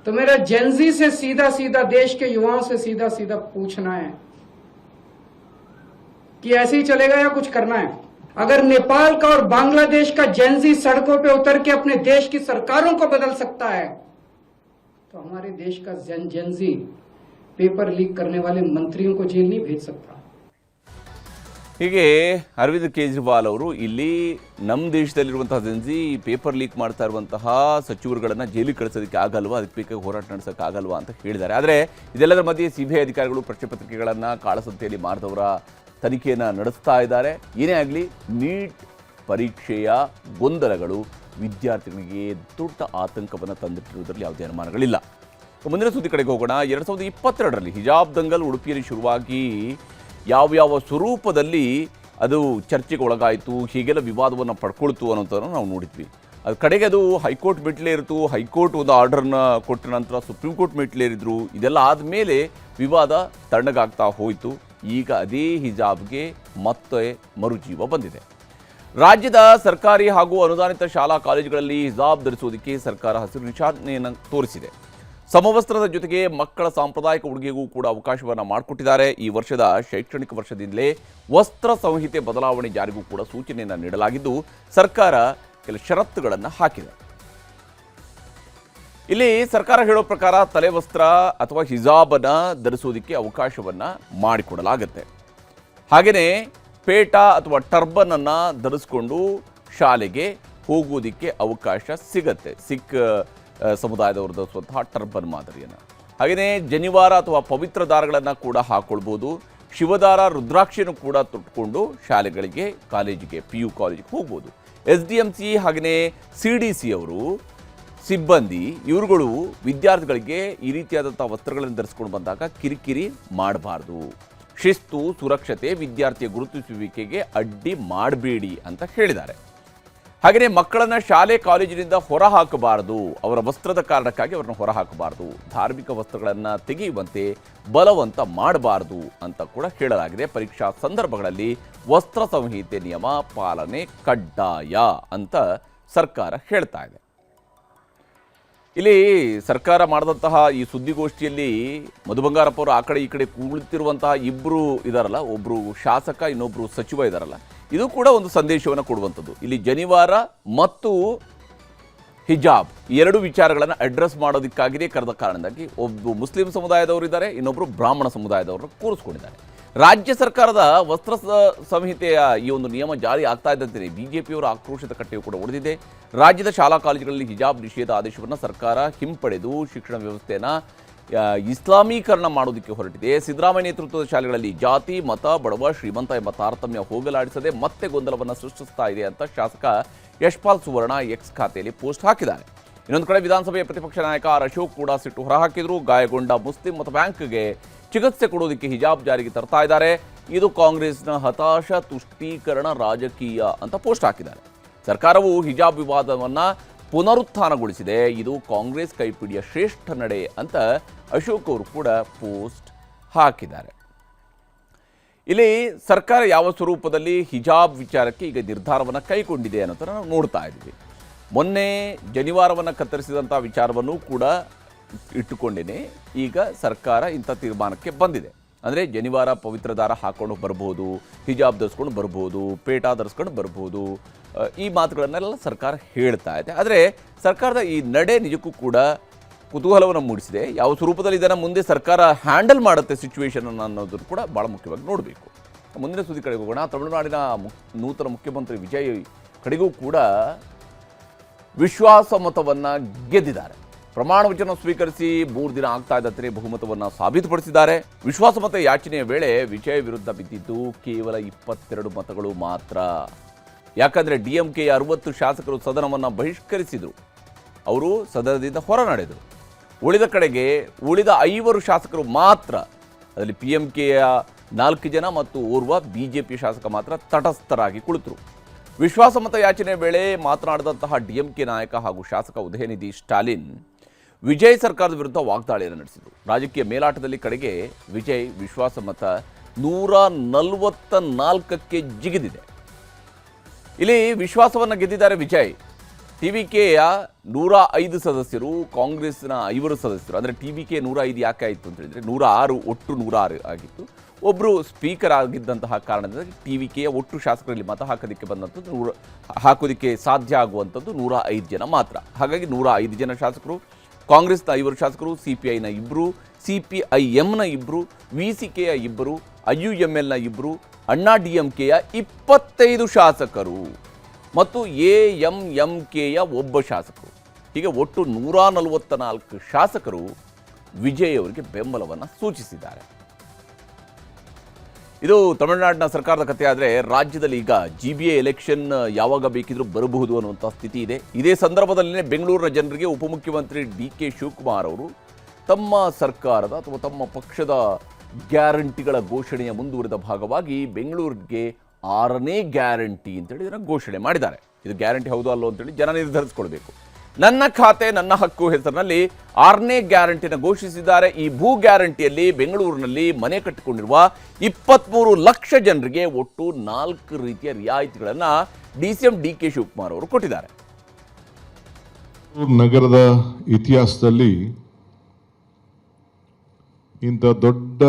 तो मेरा जेनजी से सीधा सीधा, देश के युवाओं से सीधा सीधा पूछना है कि ऐसे ही चलेगा या कुछ करना है? अगर नेपाल का और बांग्लादेश का जेनजी सड़कों पे उतर के अपने देश की सरकारों को बदल सकता है, तो हमारे देश का जेनजी पेपर लीक करने वाले मंत्रियों को जेल नहीं भेज सकता. ಹೀಗೆ ಅರವಿಂದ್ ಕೇಜ್ರಿವಾಲ್ ಅವರು ಇಲ್ಲಿ ನಮ್ಮ ದೇಶದಲ್ಲಿರುವಂತಹ ಜೆನ್ಸಿ ಪೇಪರ್ ಲೀಕ್ ಮಾಡ್ತಾ ಇರುವಂತಹ ಸಚಿವರುಗಳನ್ನು ಜೈಲಿಗೆ ಕಳಿಸೋದಕ್ಕೆ ಆಗಲ್ವಾ, ಅದಕ್ಕೆ ಬೇಕಾಗಿ ಹೋರಾಟ ನಡೆಸೋಕ್ಕಾಗಲ್ವಾ ಅಂತ ಹೇಳಿದ್ದಾರೆ. ಆದರೆ ಇದೆಲ್ಲದರ ಮಧ್ಯೆ CBI ಅಧಿಕಾರಿಗಳು ಪ್ರಶ್ನೆ ಪತ್ರಿಕೆಗಳನ್ನು ಕಾಳಸಂತೆಯಲ್ಲಿ ಮಾರಿದವರ ತನಿಖೆಯನ್ನು ನಡೆಸ್ತಾ ಇದ್ದಾರೆ. ಏನೇ ಆಗಲಿ, ನೀಟ್ ಪರೀಕ್ಷೆಯ ಗೊಂದಲಗಳು ವಿದ್ಯಾರ್ಥಿಗಳಿಗೆ ದೊಡ್ಡ ಆತಂಕವನ್ನು ತಂದಿಟ್ಟಿರುವುದರಲ್ಲಿ ಯಾವುದೇ ಅನುಮಾನಗಳಿಲ್ಲ. ಮುಂದಿನ ಸುದ್ದಿ ಕಡೆಗೆ ಹೋಗೋಣ. 2022ರಲ್ಲಿ ಹಿಜಾಬ್ ದಂಗಲ್ ಉಡುಪಿಯಲ್ಲಿ ಶುರುವಾಗಿ ಯಾವ್ಯಾವ ಸ್ವರೂಪದಲ್ಲಿ ಅದು ಚರ್ಚೆಗೆ ಒಳಗಾಯಿತು, ಹೀಗೆಲ್ಲ ವಿವಾದವನ್ನು ಪಡ್ಕೊಳ್ತು ಅನ್ನೋದನ್ನು ನಾವು ನೋಡಿದ್ವಿ. ಅದು ಕಡೆಗೆ ಅದು ಹೈಕೋರ್ಟ್ ಮೆಟ್ಲೇರಿತು, ಹೈಕೋರ್ಟ್ ಒಂದು ಆರ್ಡರ್ನ ಕೊಟ್ಟ ನಂತರ ಸುಪ್ರೀಂ ಕೋರ್ಟ್ ಮೆಟ್ಲೇರಿದ್ರು. ಇದೆಲ್ಲ ಆದಮೇಲೆ ವಿವಾದ ತಣ್ಣಗಾಗ್ತಾ ಹೋಯಿತು. ಈಗ ಅದೇ ಹಿಜಾಬ್ಗೆ ಮತ್ತೆ ಮರುಜೀವ ಬಂದಿದೆ. ರಾಜ್ಯದ ಸರ್ಕಾರಿ ಹಾಗೂ ಅನುದಾನಿತ ಶಾಲಾ ಕಾಲೇಜುಗಳಲ್ಲಿ ಹಿಜಾಬ್ ಧರಿಸುವುದಕ್ಕೆ ಸರ್ಕಾರ ಹಸಿರು ನಿಶಾನೆಯನ್ನು ತೋರಿಸಿದೆ. ಸಮವಸ್ತ್ರದ ಜೊತೆಗೆ ಮಕ್ಕಳ ಸಾಂಪ್ರದಾಯಿಕ ಉಡುಗೆಗೂ ಕೂಡ ಅವಕಾಶವನ್ನು ಮಾಡಿಕೊಟ್ಟಿದ್ದಾರೆ. ಈ ವರ್ಷದ ಶೈಕ್ಷಣಿಕ ವರ್ಷದಿಂದಲೇ ವಸ್ತ್ರ ಸಂಹಿತೆ ಬದಲಾವಣೆ ಜಾರಿಗೂ ಕೂಡ ಸೂಚನೆಯನ್ನು ನೀಡಲಾಗಿದ್ದು, ಸರ್ಕಾರ ಕೆಲ ಷರತ್ತುಗಳನ್ನು ಹಾಕಿದೆ. ಇಲ್ಲಿ ಸರ್ಕಾರ ಹೇಳೋ ಪ್ರಕಾರ ತಲೆವಸ್ತ್ರ ಅಥವಾ ಹಿಜಾಬನ್ನು ಧರಿಸೋದಕ್ಕೆ ಅವಕಾಶವನ್ನು ಮಾಡಿಕೊಡಲಾಗುತ್ತೆ. ಹಾಗೆಯೇ ಪೇಟ ಅಥವಾ ಟರ್ಬನನ್ನು ಧರಿಸ್ಕೊಂಡು ಶಾಲೆಗೆ ಹೋಗೋದಕ್ಕೆ ಅವಕಾಶ ಸಿಗತ್ತೆ. ಸಿಖ್ ಸಮುದಾಯದವರು ಧರಿಸುವಂತಹ ಟರ್ಬನ್ ಮಾದರಿಯನ್ನು. ಹಾಗೆಯೇ ಜನಿವಾರ ಅಥವಾ ಪವಿತ್ರ ದಾರಗಳನ್ನು ಕೂಡ ಹಾಕ್ಕೊಳ್ಬೋದು. ಶಿವದಾರ, ರುದ್ರಾಕ್ಷಿಯನ್ನು ಕೂಡ ತೊಟ್ಟುಕೊಂಡು ಶಾಲೆಗಳಿಗೆ, ಕಾಲೇಜಿಗೆ, PU ಕಾಲೇಜಿಗೆ ಹೋಗ್ಬೋದು. SDMC ಹಾಗೆಯೇ CDC ಅವರು ಸಿಬ್ಬಂದಿ ಇವರುಗಳು ವಿದ್ಯಾರ್ಥಿಗಳಿಗೆ ಈ ರೀತಿಯಾದಂಥ ವಸ್ತ್ರಗಳನ್ನು ಧರಿಸ್ಕೊಂಡು ಬಂದಾಗ ಕಿರಿಕಿರಿ ಮಾಡಬಾರ್ದು. ಶಿಸ್ತು, ಸುರಕ್ಷತೆ, ವಿದ್ಯಾರ್ಥಿಯ ಗುರುತಿಸುವಿಕೆಗೆ ಅಡ್ಡಿ ಮಾಡಬೇಡಿ ಅಂತ ಹೇಳಿದ್ದಾರೆ. ಹಾಗೆಯೇ ಮಕ್ಕಳನ್ನು ಶಾಲೆ ಕಾಲೇಜಿನಿಂದ ಹೊರ ಹಾಕಬಾರದು, ಅವರ ವಸ್ತ್ರದ ಕಾರಣಕ್ಕಾಗಿ ಅವರನ್ನು ಹೊರ ಹಾಕಬಾರದು, ಧಾರ್ಮಿಕ ವಸ್ತ್ರಗಳನ್ನು ತೆಗೆಯುವಂತೆ ಬಲವಂತ ಮಾಡಬಾರದು ಅಂತ ಕೂಡ ಹೇಳಲಾಗಿದೆ. ಪರೀಕ್ಷಾ ಸಂದರ್ಭಗಳಲ್ಲಿ ವಸ್ತ್ರ ಸಂಹಿತೆ ನಿಯಮ ಪಾಲನೆ ಕಡ್ಡಾಯ ಅಂತ ಸರ್ಕಾರ ಹೇಳ್ತಾ ಇದೆ. ಇಲ್ಲಿ ಸರ್ಕಾರ ಮಾಡಿದಂತಹ ಈ ಸುದ್ದಿಗೋಷ್ಠಿಯಲ್ಲಿ ಮಧು ಬಂಗಾರಪ್ಪ ಅವರು ಆ ಕಡೆ ಈ ಕಡೆ ಕುಳಿತಿರುವಂತಹ ಇಬ್ಬರು ಇದಾರಲ್ಲ, ಒಬ್ಬರು ಶಾಸಕ, ಇನ್ನೊಬ್ಬರು ಸಚಿವ ಇದಾರಲ್ಲ, ಇದು ಕೂಡ ಒಂದು ಸಂದೇಶವನ್ನು ಕೊಡುವಂಥದ್ದು. ಇಲ್ಲಿ ಜನಿವಾರ ಮತ್ತು ಹಿಜಾಬ್ ಎರಡು ವಿಚಾರಗಳನ್ನು ಅಡ್ರೆಸ್ ಮಾಡೋದಕ್ಕಾಗಿಯೇ ಕರೆದ ಕಾರಣದಿಂದಾಗಿ ಒಬ್ಬ ಮುಸ್ಲಿಂ ಸಮುದಾಯದವರು ಇದ್ದಾರೆ, ಇನ್ನೊಬ್ಬರು ಬ್ರಾಹ್ಮಣ ಸಮುದಾಯದವರು ಕೂರಿಸ್ಕೊಂಡಿದ್ದಾರೆ. ರಾಜ್ಯ ಸರ್ಕಾರದ ವಸ್ತ್ರ ಸಂಹಿತೆಯ ಈ ಒಂದು ನಿಯಮ ಜಾರಿ ಆಗ್ತಾ ಇದ್ದಂತೆ ಬಿಜೆಪಿಯವರ ಆಕ್ರೋಶದ ಕಟ್ಟೆಯು ಕೂಡ ಉಳಿದಿದೆ. ರಾಜ್ಯದ ಶಾಲಾ ಕಾಲೇಜುಗಳಲ್ಲಿ ಹಿಜಾಬ್ ನಿಷೇಧ ಆದೇಶವನ್ನು ಸರ್ಕಾರ ಹಿಂಪಡೆದು ಶಿಕ್ಷಣ ವ್ಯವಸ್ಥೆಯನ್ನು ಇಸ್ಲಾಮೀಕರಣ ಮಾಡೋದಕ್ಕೆ ಹೊರಟಿದೆ. ಸಿದ್ದರಾಮಯ್ಯ ನೇತೃತ್ವದ ಶಾಲೆಗಳಲ್ಲಿ ಜಾತಿ, ಮತ, ಬಡವ, ಶ್ರೀಮಂತ ಎಂಬ ತಾರತಮ್ಯ ಹೋಗಲಾಡಿಸದೆ ಮತ್ತೆ ಗೊಂದಲವನ್ನು ಸೃಷ್ಟಿಸ್ತಾ ಇದೆ ಅಂತ ಶಾಸಕ ಯಶ್ಪಾಲ್ ಸುವರ್ಣ ಎಕ್ಸ್ ಖಾತೆಯಲ್ಲಿ ಪೋಸ್ಟ್ ಹಾಕಿದ್ದಾರೆ. ಇನ್ನೊಂದು ಕಡೆ ವಿಧಾನಸಭೆಯ ಪ್ರತಿಪಕ್ಷ ನಾಯಕ ಆರ್ ಅಶೋಕ್ ಕೂಡ ಸಿಟ್ಟು ಹೊರಹಾಕಿದ್ರು. ಗಾಯಗೊಂಡ ಮುಸ್ಲಿಂ ಮತ ಬ್ಯಾಂಕ್ಗೆ ಚಿಕಿತ್ಸೆ ಕೊಡೋದಕ್ಕೆ ಹಿಜಾಬ್ ಜಾರಿಗೆ ತರ್ತಾ ಇದ್ದಾರೆ, ಇದು ಕಾಂಗ್ರೆಸ್ನ ಹತಾಶ ತುಷ್ಟೀಕರಣ ರಾಜಕೀಯ ಅಂತ ಪೋಸ್ಟ್ ಹಾಕಿದ್ದಾರೆ. ಸರ್ಕಾರವು ಹಿಜಾಬ್ ವಿವಾದವನ್ನು ಪುನರುತ್ಥಾನಗೊಳಿಸಿದೆ, ಇದು ಕಾಂಗ್ರೆಸ್ ಕೈಪಿಡಿಯ ಶ್ರೇಷ್ಠ ನಡೆ ಅಂತ ಅಶೋಕ್ ಅವರು ಕೂಡ ಪೋಸ್ಟ್ ಹಾಕಿದ್ದಾರೆ. ಇಲ್ಲಿ ಸರ್ಕಾರ ಯಾವ ಸ್ವರೂಪದಲ್ಲಿ ಹಿಜಾಬ್ ವಿಚಾರಕ್ಕೆ ಈಗ ನಿರ್ಧಾರವನ್ನು ಕೈಗೊಂಡಿದೆ ಅನ್ನೋದನ್ನು ನಾವು ನೋಡ್ತಾ ಇದ್ದೀವಿ. ಮೊನ್ನೆ ಜನಿವಾರವನ್ನು ಕತ್ತರಿಸಿದಂಥ ವಿಚಾರವನ್ನು ಕೂಡ ಇಟ್ಟುಕೊಂಡೇ ಈಗ ಸರ್ಕಾರ ಇಂಥ ತೀರ್ಮಾನಕ್ಕೆ ಬಂದಿದೆ. ಅಂದರೆ ಜನಿವಾರ ಪವಿತ್ರ ದಾರ ಹಾಕ್ಕೊಂಡು ಬರ್ಬೋದು, ಹಿಜಾಬ್ ಧರಿಸ್ಕೊಂಡು ಬರ್ಬೋದು, ಪೇಟ ಧರಿಸ್ಕೊಂಡು ಬರ್ಬೋದು, ಈ ಮಾತುಗಳನ್ನೆಲ್ಲ ಸರ್ಕಾರ ಹೇಳ್ತಾ ಇದೆ. ಆದರೆ ಸರ್ಕಾರದ ಈ ನಡೆ ನಿಜಕ್ಕೂ ಕೂಡ ಕುತೂಹಲವನ್ನು ಮೂಡಿಸಿದೆ. ಯಾವ ಸ್ವರೂಪದಲ್ಲಿ ಇದನ್ನು ಮುಂದೆ ಸರ್ಕಾರ ಹ್ಯಾಂಡಲ್ ಮಾಡುತ್ತೆ ಸಿಚುವೇಶನ್ ಅನ್ನೋದನ್ನು ಕೂಡ ಭಾಳ ಮುಖ್ಯವಾಗಿ ನೋಡಬೇಕು. ಮುಂದಿನ ಸುದ್ದಿ ಕಡೆಗೆ ಹೋಗೋಣ. ತಮಿಳುನಾಡಿನ ನೂತನ ಮುಖ್ಯಮಂತ್ರಿ ವಿಜಯ್ ಕಡೆಗೂ ಕೂಡ ವಿಶ್ವಾಸ ಮತವನ್ನು ಗೆದ್ದಿದ್ದಾರೆ. ಪ್ರಮಾಣ ವಚನ ಸ್ವೀಕರಿಸಿ 3 ದಿನ ಆಗ್ತಾ ಇದ್ದಂತೆ ಬಹುಮತವನ್ನು ಸಾಬೀತುಪಡಿಸಿದ್ದಾರೆ. ವಿಶ್ವಾಸಮತ ಯಾಚನೆಯ ವೇಳೆ ವಿಜಯ್ ವಿರುದ್ಧ ಬಿದ್ದಿದ್ದು ಕೇವಲ 22 ಮತಗಳು ಮಾತ್ರ. ಯಾಕಂದರೆ DMKಯ 60 ಶಾಸಕರು ಸದನವನ್ನು ಬಹಿಷ್ಕರಿಸಿದರು, ಅವರು ಸದನದಿಂದ ಹೊರ ನಡೆದರು. ಉಳಿದ ಕಡೆಗೆ ಉಳಿದ 5 ಶಾಸಕರು ಮಾತ್ರ, ಅದರಲ್ಲಿ PMKಯ 4 ಜನ ಮತ್ತು ಓರ್ವ BJP ಶಾಸಕ ಮಾತ್ರ ತಟಸ್ಥರಾಗಿ ಕುಳಿತರು. ವಿಶ್ವಾಸಮತ ಯಾಚನೆ ವೇಳೆ ಮಾತನಾಡಿದಂತಹ DMK ನಾಯಕ ಹಾಗೂ ಶಾಸಕ ಉದಯನಿಧಿ ಸ್ಟಾಲಿನ್ ವಿಜಯ್ ಸರ್ಕಾರದ ವಿರುದ್ಧ ವಾಗ್ದಾಳಿಯನ್ನು ನಡೆಸಿದರು. ರಾಜಕೀಯ ಮೇಲಾಟದಲ್ಲಿ ಕಡೆಗೆ ವಿಜಯ್ ವಿಶ್ವಾಸಮತ 144ಕ್ಕೆ ಜಿಗಿದಿದೆ. ಇಲ್ಲಿ ವಿಶ್ವಾಸವನ್ನು ಗೆದ್ದಿದ್ದಾರೆ ವಿಜಯ್. TVKಯ 105 ಸದಸ್ಯರು, ಕಾಂಗ್ರೆಸ್ನ 5 ಸದಸ್ಯರು. ಅಂದರೆ TVK 105 ಯಾಕೆ ಆಯಿತು ಅಂತ ಹೇಳಿದರೆ 106 ಒಟ್ಟು 106 ಆಗಿತ್ತು. ಒಬ್ಬರು ಸ್ಪೀಕರ್ ಆಗಿದ್ದಂತಹ ಕಾರಣದಿಂದ TVKಯ ಒಟ್ಟು ಶಾಸಕರಲ್ಲಿ ಮತ ಹಾಕೋದಕ್ಕೆ ಸಾಧ್ಯ ಆಗುವಂಥದ್ದು 105 ಜನ ಮಾತ್ರ. ಹಾಗಾಗಿ 105 ಜನ ಶಾಸಕರು, ಕಾಂಗ್ರೆಸ್ನ 5 ಶಾಸಕರು, CPIನ 2, CPIMನ 2, VCKಯ 2, IUMLನ 2, ಅಣ್ಣಾ DMKಯ 25 ಶಾಸಕರು ಮತ್ತು AMMKಯ 1 ಶಾಸಕರು. ಹೀಗೆ ಒಟ್ಟು 144 ಶಾಸಕರು ವಿಜಯ್ ಅವರಿಗೆ ಬೆಂಬಲವನ್ನು ಸೂಚಿಸಿದ್ದಾರೆ. ಇದು ತಮಿಳುನಾಡಿನ ಸರ್ಕಾರದ ಕಥೆ. ಆದರೆ ರಾಜ್ಯದಲ್ಲಿ ಈಗ GBA ಎಲೆಕ್ಷನ್ ಯಾವಾಗ ಬೇಕಿದ್ರೂ ಬರಬಹುದು ಅನ್ನುವಂಥ ಸ್ಥಿತಿ ಇದೆ. ಇದೇ ಸಂದರ್ಭದಲ್ಲೇ ಬೆಂಗಳೂರಿನ ಜನರಿಗೆ ಉಪಮುಖ್ಯಮಂತ್ರಿ DK ಶಿವಕುಮಾರ್ ಅವರು ತಮ್ಮ ಸರ್ಕಾರದ ಅಥವಾ ತಮ್ಮ ಪಕ್ಷದ ಗ್ಯಾರಂಟಿಗಳ ಘೋಷಣೆಯ ಮುಂದುವರಿದ ಭಾಗವಾಗಿ ಬೆಂಗಳೂರಿಗೆ 6ನೇ ಗ್ಯಾರಂಟಿ ಅಂತೇಳಿ ಇದನ್ನು ಘೋಷಣೆ ಮಾಡಿದ್ದಾರೆ. ಇದು ಗ್ಯಾರಂಟಿ ಹೌದು ಅಲ್ಲೋ ಅಂತೇಳಿ ಜನ ನಿರ್ಧರಿಸ್ಕೊಳ್ಬೇಕು. ನನ್ನ ಖಾತೆ ನನ್ನ ಹಕ್ಕು ಹೆಸರಿನಲ್ಲಿ 6ನೇ ಗ್ಯಾರಂಟಿನ ಘೋಷಿಸಿದ್ದಾರೆ. ಈ ಭೂ ಗ್ಯಾರಂಟಿಯಲ್ಲಿ ಬೆಂಗಳೂರಿನಲ್ಲಿ ಮನೆ ಕಟ್ಟಿಕೊಂಡಿರುವ 23 ಲಕ್ಷ ಜನರಿಗೆ ಒಟ್ಟು 4 ರೀತಿಯ ರಿಯಾಯಿತಿಗಳನ್ನು DCM DK ಶಿವಕುಮಾರ್ ಅವರು ಕೊಟ್ಟಿದ್ದಾರೆ. ನಗರದ ಇತಿಹಾಸದಲ್ಲಿ ಇಂಥ ದೊಡ್ಡ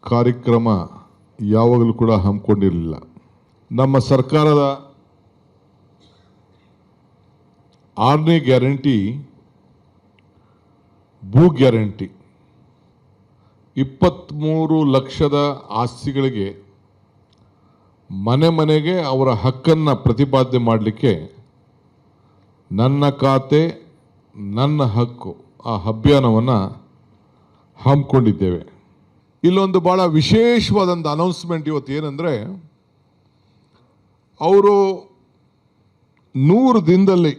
ಕಾರ್ಯಕ್ರಮ ಯಾವಾಗಲೂ ಕೂಡ ಹಮ್ಮಿಕೊಂಡಿರಲಿಲ್ಲ. ನಮ್ಮ ಸರ್ಕಾರದ 6ನೇ ಗ್ಯಾರಂಟಿ ಭೂ ಗ್ಯಾರಂಟಿ 23 ಲಕ್ಷದ ಆಸ್ತಿಗಳಿಗೆ ಮನೆಗೆ ಅವರ ಹಕ್ಕನ್ನು ಪ್ರತಿಪಾದನೆ ಮಾಡಲಿಕ್ಕೆ ನನ್ನ ಖಾತೆ ನನ್ನ ಹಕ್ಕು ಆ ಅಭಿಯಾನವನ್ನು ಹಮ್ಮಿಕೊಂಡಿದ್ದೇವೆ. ಇಲ್ಲೊಂದು ಭಾಳ ವಿಶೇಷವಾದಂಥ ಅನೌನ್ಸ್ಮೆಂಟ್ ಇವತ್ತು ಏನಂದರೆ, ಅವರು 100 ದಿನದಲ್ಲಿ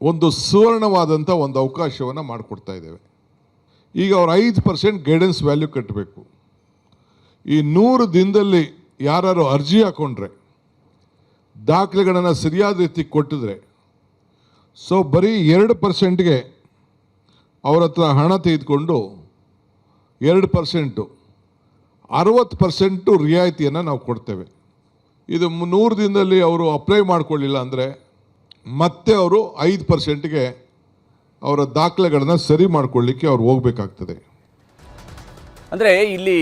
ಒಂದು ಸುವರ್ಣವಾದಂಥ ಒಂದು ಅವಕಾಶವನ್ನು ಮಾಡಿಕೊಡ್ತಾ ಇದ್ದೇವೆ. ಈಗ ಅವ್ರು 5% ಗೈಡೆನ್ಸ್ ವ್ಯಾಲ್ಯೂ ಕಟ್ಟಬೇಕು. ಈ 100 ದಿನದಲ್ಲಿ ಯಾರು ಅರ್ಜಿ ಹಾಕೊಂಡ್ರೆ, ದಾಖಲೆಗಳನ್ನು ಸರಿಯಾದ ರೀತಿ ಕೊಟ್ಟಿದ್ರೆ, ಸೊ ಬರೀ 2%ಗೆ ಅವ್ರ ಹತ್ರ ಹಣ ತೆಗೆದುಕೊಂಡು 2% 60% ರಿಯಾಯಿತಿಯನ್ನು ನಾವು ಕೊಡ್ತೇವೆ. ಇದು 100 ದಿನದಲ್ಲಿ ಅವರು ಅಪ್ಲೈ ಮಾಡಿಕೊಳ್ಳಿಲ್ಲ ಅಂದರೆ ಮತ್ತೆ ಅವರು 5%ಗೆ ಅವರ ದಾಖಲೆಗಳನ್ನು ಸರಿ ಮಾಡಿಕೊಳ್ಳಿಕ್ಕೆ ಅವ್ರು ಹೋಗಬೇಕಾಗ್ತದೆ. ಅಂದರೆ ಇಲ್ಲಿ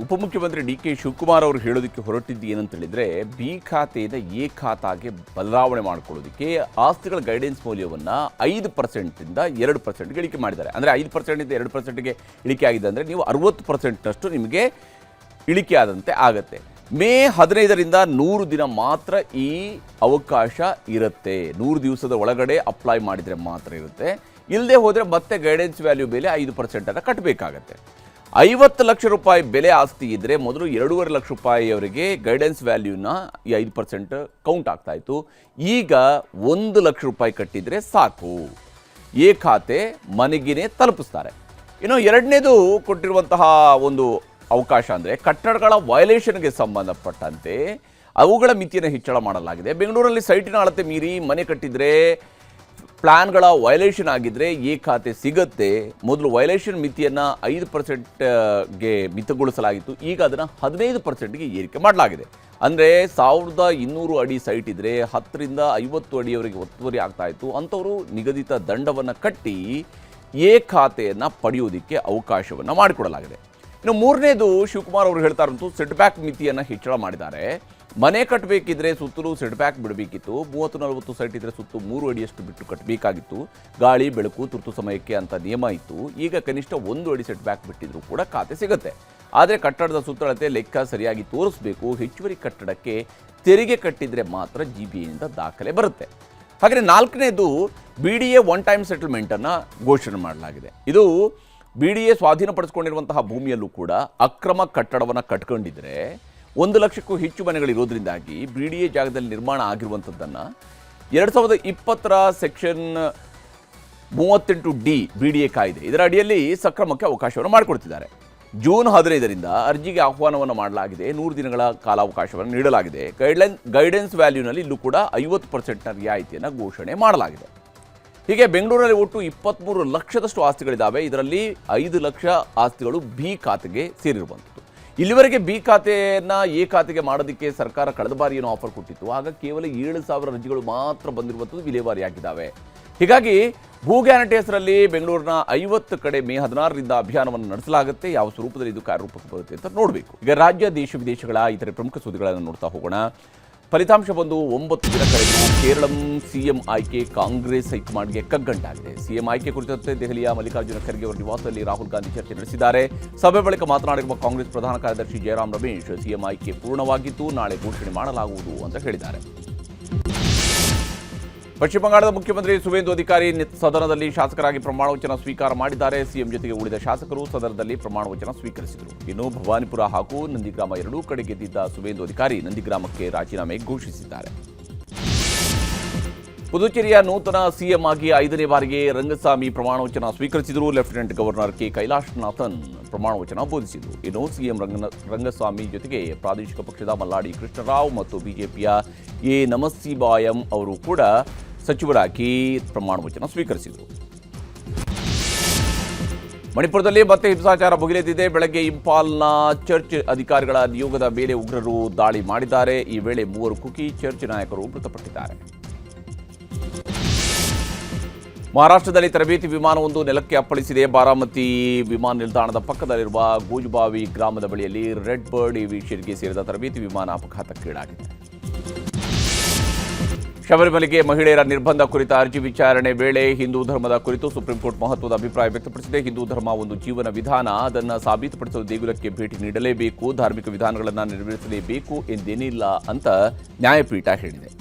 ಉಪಮುಖ್ಯಮಂತ್ರಿ DK ಶಿವಕುಮಾರ್ ಅವರು ಹೇಳೋದಕ್ಕೆ ಹೊರಟಿದ್ದು ಏನಂತ ಹೇಳಿದರೆ, ಬಿ ಖಾತೆಯಿಂದ ಎ ಖಾತಾಗೆ ಬದಲಾವಣೆ ಮಾಡ್ಕೊಳ್ಳೋದಕ್ಕೆ ಆಸ್ತಿಗಳ ಗೈಡೆನ್ಸ್ ಮೌಲ್ಯವನ್ನು 5%ಇಂದ 2%ಗೆ ಇಳಿಕೆ ಮಾಡಿದ್ದಾರೆ. ಅಂದರೆ 5%ಇಂದ 2%ಗೆ ಇಳಿಕೆ ಆಗಿದೆ ಅಂದರೆ ನೀವು 60%ನಷ್ಟು ನಿಮಗೆ ಇಳಿಕೆ ಆದಂತೆ ಆಗುತ್ತೆ. ಮೇ 15ರಿಂದ 100 ದಿನ ಮಾತ್ರ ಈ ಅವಕಾಶ ಇರುತ್ತೆ. 100 ದಿವಸದ ಒಳಗಡೆ ಅಪ್ಲೈ ಮಾಡಿದರೆ ಮಾತ್ರ ಇರುತ್ತೆ. ಇಲ್ಲದೆ ಹೋದರೆ ಮತ್ತೆ ಗೈಡೆನ್ಸ್ ವ್ಯಾಲ್ಯೂ ಬೆಲೆ 5% ಕಟ್ಟಬೇಕಾಗತ್ತೆ. 50 ಲಕ್ಷ ರೂಪಾಯಿ ಬೆಲೆ ಆಸ್ತಿ ಇದ್ದರೆ ಮೊದಲು 2.5 ಲಕ್ಷ ರೂಪಾಯಿಯವರಿಗೆ ಗೈಡೆನ್ಸ್ ವ್ಯಾಲ್ಯೂನ ಈ 5% ಕೌಂಟ್ ಆಗ್ತಾ ಇತ್ತು. ಈಗ 1 ಲಕ್ಷ ರೂಪಾಯಿ ಕಟ್ಟಿದರೆ ಸಾಕು, ಎ ಖಾತೆ ಮನೆಗೇನೆ ತಲುಪಿಸ್ತಾರೆ. ಇನ್ನು ಎರಡನೇದು ಕೊಟ್ಟಿರುವಂತಹ ಒಂದು ಅವಕಾಶ ಅಂದರೆ ಕಟ್ಟಡಗಳ ವಯಲೇಷನ್ಗೆ ಸಂಬಂಧಪಟ್ಟಂತೆ ಅವುಗಳ ಮಿತಿಯನ್ನು ಹೆಚ್ಚಳ ಮಾಡಲಾಗಿದೆ. ಬೆಂಗಳೂರಲ್ಲಿ ಸೈಟಿನ ಅಳತೆ ಮೀರಿ ಮನೆ ಕಟ್ಟಿದರೆ, ಪ್ಲಾನ್ಗಳ ವಯಲೇಷನ್ ಆಗಿದ್ದರೆ ಎ ಖಾತೆ ಸಿಗುತ್ತೆ. ಮೊದಲು ವಯಲೇಷನ್ ಮಿತಿಯನ್ನು 5%ಗೆ ಮಿತಗೊಳಿಸಲಾಗಿತ್ತು. ಈಗ ಅದನ್ನು 15%ಗೆ ಏರಿಕೆ ಮಾಡಲಾಗಿದೆ. ಅಂದರೆ 1200 ಅಡಿ ಸೈಟ್ ಇದ್ದರೆ 10ರಿಂದ 50 ಅಡಿಯವರೆಗೆ ಒತ್ತುವರಿ ಆಗ್ತಾ ಇತ್ತು. ಅಂಥವರು ನಿಗದಿತ ದಂಡವನ್ನು ಕಟ್ಟಿ ಎ ಖಾತೆಯನ್ನು ಪಡೆಯೋದಕ್ಕೆ ಅವಕಾಶವನ್ನು ಮಾಡಿಕೊಡಲಾಗಿದೆ. ಇನ್ನು ಮೂರನೇದು ಶಿವಕುಮಾರ್ ಅವರು ಹೇಳ್ತಾ ಇರೋದು ಸೆಟ್ ಬ್ಯಾಕ್ ಮಿತಿಯನ್ನು ಹೆಚ್ಚಳ ಮಾಡಿದ್ದಾರೆ. ಮನೆ ಕಟ್ಟಬೇಕಿದ್ರೆ ಸುತ್ತಲೂ ಸೆಟ್ ಬ್ಯಾಕ್ ಬಿಡಬೇಕಿತ್ತು. 30-40 ಸೈಟ್ ಇದ್ದರೆ ಸುತ್ತು 3 ಅಡಿಯಷ್ಟು ಬಿಟ್ಟು ಕಟ್ಟಬೇಕಾಗಿತ್ತು. ಗಾಳಿ ಬೆಳಕು ತುರ್ತು ಸಮಯಕ್ಕೆ ಅಂತ ನಿಯಮ ಇತ್ತು. ಈಗ ಕನಿಷ್ಠ 1 ಅಡಿ ಸೆಟ್ ಬ್ಯಾಕ್ ಬಿಟ್ಟಿದ್ರು ಕೂಡ ಖಾತೆ ಸಿಗುತ್ತೆ. ಆದರೆ ಕಟ್ಟಡದ ಸುತ್ತಳತೆ ಲೆಕ್ಕ ಸರಿಯಾಗಿ ತೋರಿಸಬೇಕು. ಹೆಚ್ಚುವರಿ ಕಟ್ಟಡಕ್ಕೆ ತೆರಿಗೆ ಕಟ್ಟಿದರೆ ಮಾತ್ರ GBAಯಿಂದ ದಾಖಲೆ ಬರುತ್ತೆ. ಹಾಗೆ 4ನೇದು BDA ಒನ್ ಟೈಮ್ ಸೆಟಲ್ಮೆಂಟನ್ನು ಘೋಷಣೆ ಮಾಡಲಾಗಿದೆ. ಇದು BDA ಸ್ವಾಧೀನಪಡಿಸಿಕೊಂಡಿರುವಂತಹ ಭೂಮಿಯಲ್ಲೂ ಕೂಡ ಅಕ್ರಮ ಕಟ್ಟಡವನ್ನು ಕಟ್ಕೊಂಡಿದ್ರೆ 1 ಲಕ್ಷಕ್ಕೂ ಹೆಚ್ಚು ಮನೆಗಳಿರೋದ್ರಿಂದಾಗಿ BDA ಜಾಗದಲ್ಲಿ ನಿರ್ಮಾಣ ಆಗಿರುವಂಥದ್ದನ್ನು 2020 ಸೆಕ್ಷನ್ 38D BDA ಕಾಯ್ದೆ ಇದರ ಅಡಿಯಲ್ಲಿ ಸಕ್ರಮಕ್ಕೆ ಅವಕಾಶವನ್ನು ಮಾಡಿಕೊಡ್ತಿದ್ದಾರೆ. ಜೂನ್ 15ರಿಂದ ಅರ್ಜಿಗೆ ಆಹ್ವಾನವನ್ನು ಮಾಡಲಾಗಿದೆ. 100 ದಿನಗಳ ಕಾಲಾವಕಾಶವನ್ನು ನೀಡಲಾಗಿದೆ. ಗೈಡೆನ್ಸ್ ವ್ಯಾಲ್ಯೂನಲ್ಲಿ ಇಲ್ಲೂ ಕೂಡ 50%ನ ರಿಯಾಯಿತಿಯನ್ನು ಘೋಷಣೆ ಮಾಡಲಾಗಿದೆ. ಹೀಗೆ ಬೆಂಗಳೂರಲ್ಲಿ ಒಟ್ಟು 23 ಲಕ್ಷದಷ್ಟು ಆಸ್ತಿಗಳಿದ್ದಾವೆ. ಇದರಲ್ಲಿ 5 ಲಕ್ಷ ಆಸ್ತಿಗಳು ಬಿ ಖಾತೆಗೆ ಸೇರಿರುವಂಥದ್ದು. ಇಲ್ಲಿವರೆಗೆ ಬಿ ಖಾತೆಯನ್ನು ಎ ಖಾತೆಗೆ ಮಾಡೋದಕ್ಕೆ ಸರ್ಕಾರ ಕಳೆದ ಬಾರಿ ಏನೋ ಆಫರ್ ಕೊಟ್ಟಿತ್ತು. ಆಗ ಕೇವಲ 7,000 ಅರ್ಜಿಗಳು ಮಾತ್ರ ಬಂದಿರುವಂಥದ್ದು ವಿಲೇವಾರಿಯಾಗಿದ್ದಾವೆ. ಹೀಗಾಗಿ ಭೂ ಗ್ಯಾರಂಟಿ ಹೆಸರಲ್ಲಿ ಬೆಂಗಳೂರಿನ 50 ಕಡೆ ಮೇ 16ರಿಂದ ಅಭಿಯಾನವನ್ನು ನಡೆಸಲಾಗುತ್ತೆ. ಯಾವ ಸ್ವರೂಪದಲ್ಲಿ ಇದು ಕಾರ್ಯರೂಪಕ್ಕೆ ಬರುತ್ತೆ ಅಂತ ನೋಡಬೇಕು. ಈಗ ರಾಜ್ಯ ದೇಶ ವಿದೇಶಗಳ ಇತರೆ ಪ್ರಮುಖ ಸುದ್ದಿಗಳನ್ನು ನೋಡ್ತಾ ಹೋಗೋಣ. ಫಲಿತಾಂಶ ಬಂದು 9 ದಿನ ಕಳೆದು ಕೇರಳಂ CM ಆಯ್ಕೆ ಕಾಂಗ್ರೆಸ್ ಹೈಕಮಾಂಡ್ಗೆ ಕಗ್ಗಂಟಾಗಿದೆ. CM ಆಯ್ಕೆ ಕುರಿತಂತೆ ದೆಹಲಿಯ ಮಲ್ಲಿಕಾರ್ಜುನ ಖರ್ಗೆ ಅವರ ನಿವಾಸದಲ್ಲಿ ರಾಹುಲ್ ಗಾಂಧಿ ಚರ್ಚೆ ನಡೆಸಿದ್ದಾರೆ. ಸಭೆ ಬಳಿಕ ಮಾತನಾಡಿರುವ ಕಾಂಗ್ರೆಸ್ ಪ್ರಧಾನ ಕಾರ್ಯದರ್ಶಿ ಜಯರಾಮ್ ರಮೇಶ್, CM ಆಯ್ಕೆ ಪೂರ್ಣವಾಗಿದ್ದು ನಾಳೆ ಘೋಷಣೆ ಮಾಡಲಾಗುವುದು ಅಂತ ಹೇಳಿದ್ದಾರೆ. ಪಶ್ಚಿಮ ಬಂಗಾಳದ ಮುಖ್ಯಮಂತ್ರಿ ಸುವೇಂದು ಅಧಿಕಾರಿ ಸದನದಲ್ಲಿ ಶಾಸಕರಾಗಿ ಪ್ರಮಾಣ ವಚನ ಸ್ವೀಕಾರ ಮಾಡಿದ್ದಾರೆ. CM ಜೊತೆಗೆ ಉಳಿದ ಶಾಸಕರು ಸದನದಲ್ಲಿ ಪ್ರಮಾಣ ವಚನ ಸ್ವೀಕರಿಸಿದರು. ಇನ್ನು ಭವಾನಿಪುರ ಹಾಗೂ ನಂದಿಗ್ರಾಮ ಎರಡೂ ಕಡೆ ಗೆದ್ದಿದ್ದ ಸುವೇಂದು ಅಧಿಕಾರಿ ನಂದಿಗ್ರಾಮಕ್ಕೆ ರಾಜೀನಾಮೆ ಘೋಷಿಸಿದ್ದಾರೆ. ಪುದುಚೇರಿಯ ನೂತನ ಸಿಎಂ ಆಗಿ 5ನೇ ಬಾರಿಗೆ ರಂಗಸ್ವಾಮಿ ಪ್ರಮಾಣವಚನ ಸ್ವೀಕರಿಸಿದರು. ಲೆಫ್ಟಿನೆಂಟ್ ಗವರ್ನರ್ ಕೆ ಕೈಲಾಶ್ನಾಥನ್ ಪ್ರಮಾಣವಚನ ಬೋಧಿಸಿದರು. ಇನ್ನು ಸಿಎಂ ರಂಗಸ್ವಾಮಿ ಜೊತೆಗೆ ಪ್ರಾದೇಶಿಕ ಪಕ್ಷದ ಮಲ್ಲಾಡಿ ಕೃಷ್ಣರಾವ್ ಮತ್ತು ಬಿಜೆಪಿಯ ಎ ನಮಸ್ಸಿಬಾಯಂ ಅವರು ಕೂಡ ಸಚಿವರಾಗಿ ಪ್ರಮಾಣವಚನ ಸ್ವೀಕರಿಸಿದರು. ಮಣಿಪುರದಲ್ಲಿ ಮತ್ತೆ ಹಿಂಸಾಚಾರ ಭುಗಿಲೆದ್ದಿದೆ. ಬೆಳಗ್ಗೆ ಇಂಫಾಲ್ನ ಚರ್ಚ್ ಅಧಿಕಾರಿಗಳ ನಿಯೋಗದ ಮೇಲೆ ಉಗ್ರರು ದಾಳಿ ಮಾಡಿದ್ದಾರೆ. ಈ ವೇಳೆ 3 ಕುಕಿ ಚರ್ಚ್ ನಾಯಕರು ಮೃತಪಟ್ಟಿದ್ದಾರೆ. ಮಹಾರಾಷ್ಟ್ರದಲ್ಲಿ ತರಬೇತಿ ವಿಮಾನವೊಂದು ನೆಲಕ್ಕೆ ಅಪ್ಪಳಿಸಿದೆ. ಬಾರಾಮತಿ ವಿಮಾನ ನಿಲ್ದಾಣದ ಪಕ್ಕದಲ್ಲಿರುವ ಗೂಜುಬಾವಿ ಗ್ರಾಮದ ಬಳಿಯಲ್ಲಿ ರೆಡ್ ಬರ್ಡ್ ಏವಿಯೇಷನ್ಗೆ ಸೇರಿದ ತರಬೇತಿ ವಿಮಾನ ಅಪಘಾತಕ್ಕೀಡಾಗಿದೆ. ಶಬರಿಮಲೆಗೆ ಮಹಿಳೆಯರ ನಿರ್ಬಂಧ ಕುರಿತ ಅರ್ಜಿ ವಿಚಾರಣೆ ವೇಳೆ ಹಿಂದೂ ಧರ್ಮದ ಕುರಿತು ಸುಪ್ರೀಂಕೋರ್ಟ್ ಮಹತ್ವದ ಅಭಿಪ್ರಾಯ ವ್ಯಕ್ತಪಡಿಸಿದೆ. ಹಿಂದೂ ಧರ್ಮ ಒಂದು ಜೀವನ ವಿಧಾನ, ಅದನ್ನು ಸಾಬೀತುಪಡಿಸಲು ದೇಗುಲಕ್ಕೆ ಭೇಟಿ ನೀಡಲೇಬೇಕು, ಧಾರ್ಮಿಕ ವಿಧಾನಗಳನ್ನು ನೆರವೇರಿಸಲೇಬೇಕು ಎಂದೇನಿಲ್ಲ ಅಂತ ನ್ಯಾಯಪೀಠ ಹೇಳಿದೆ.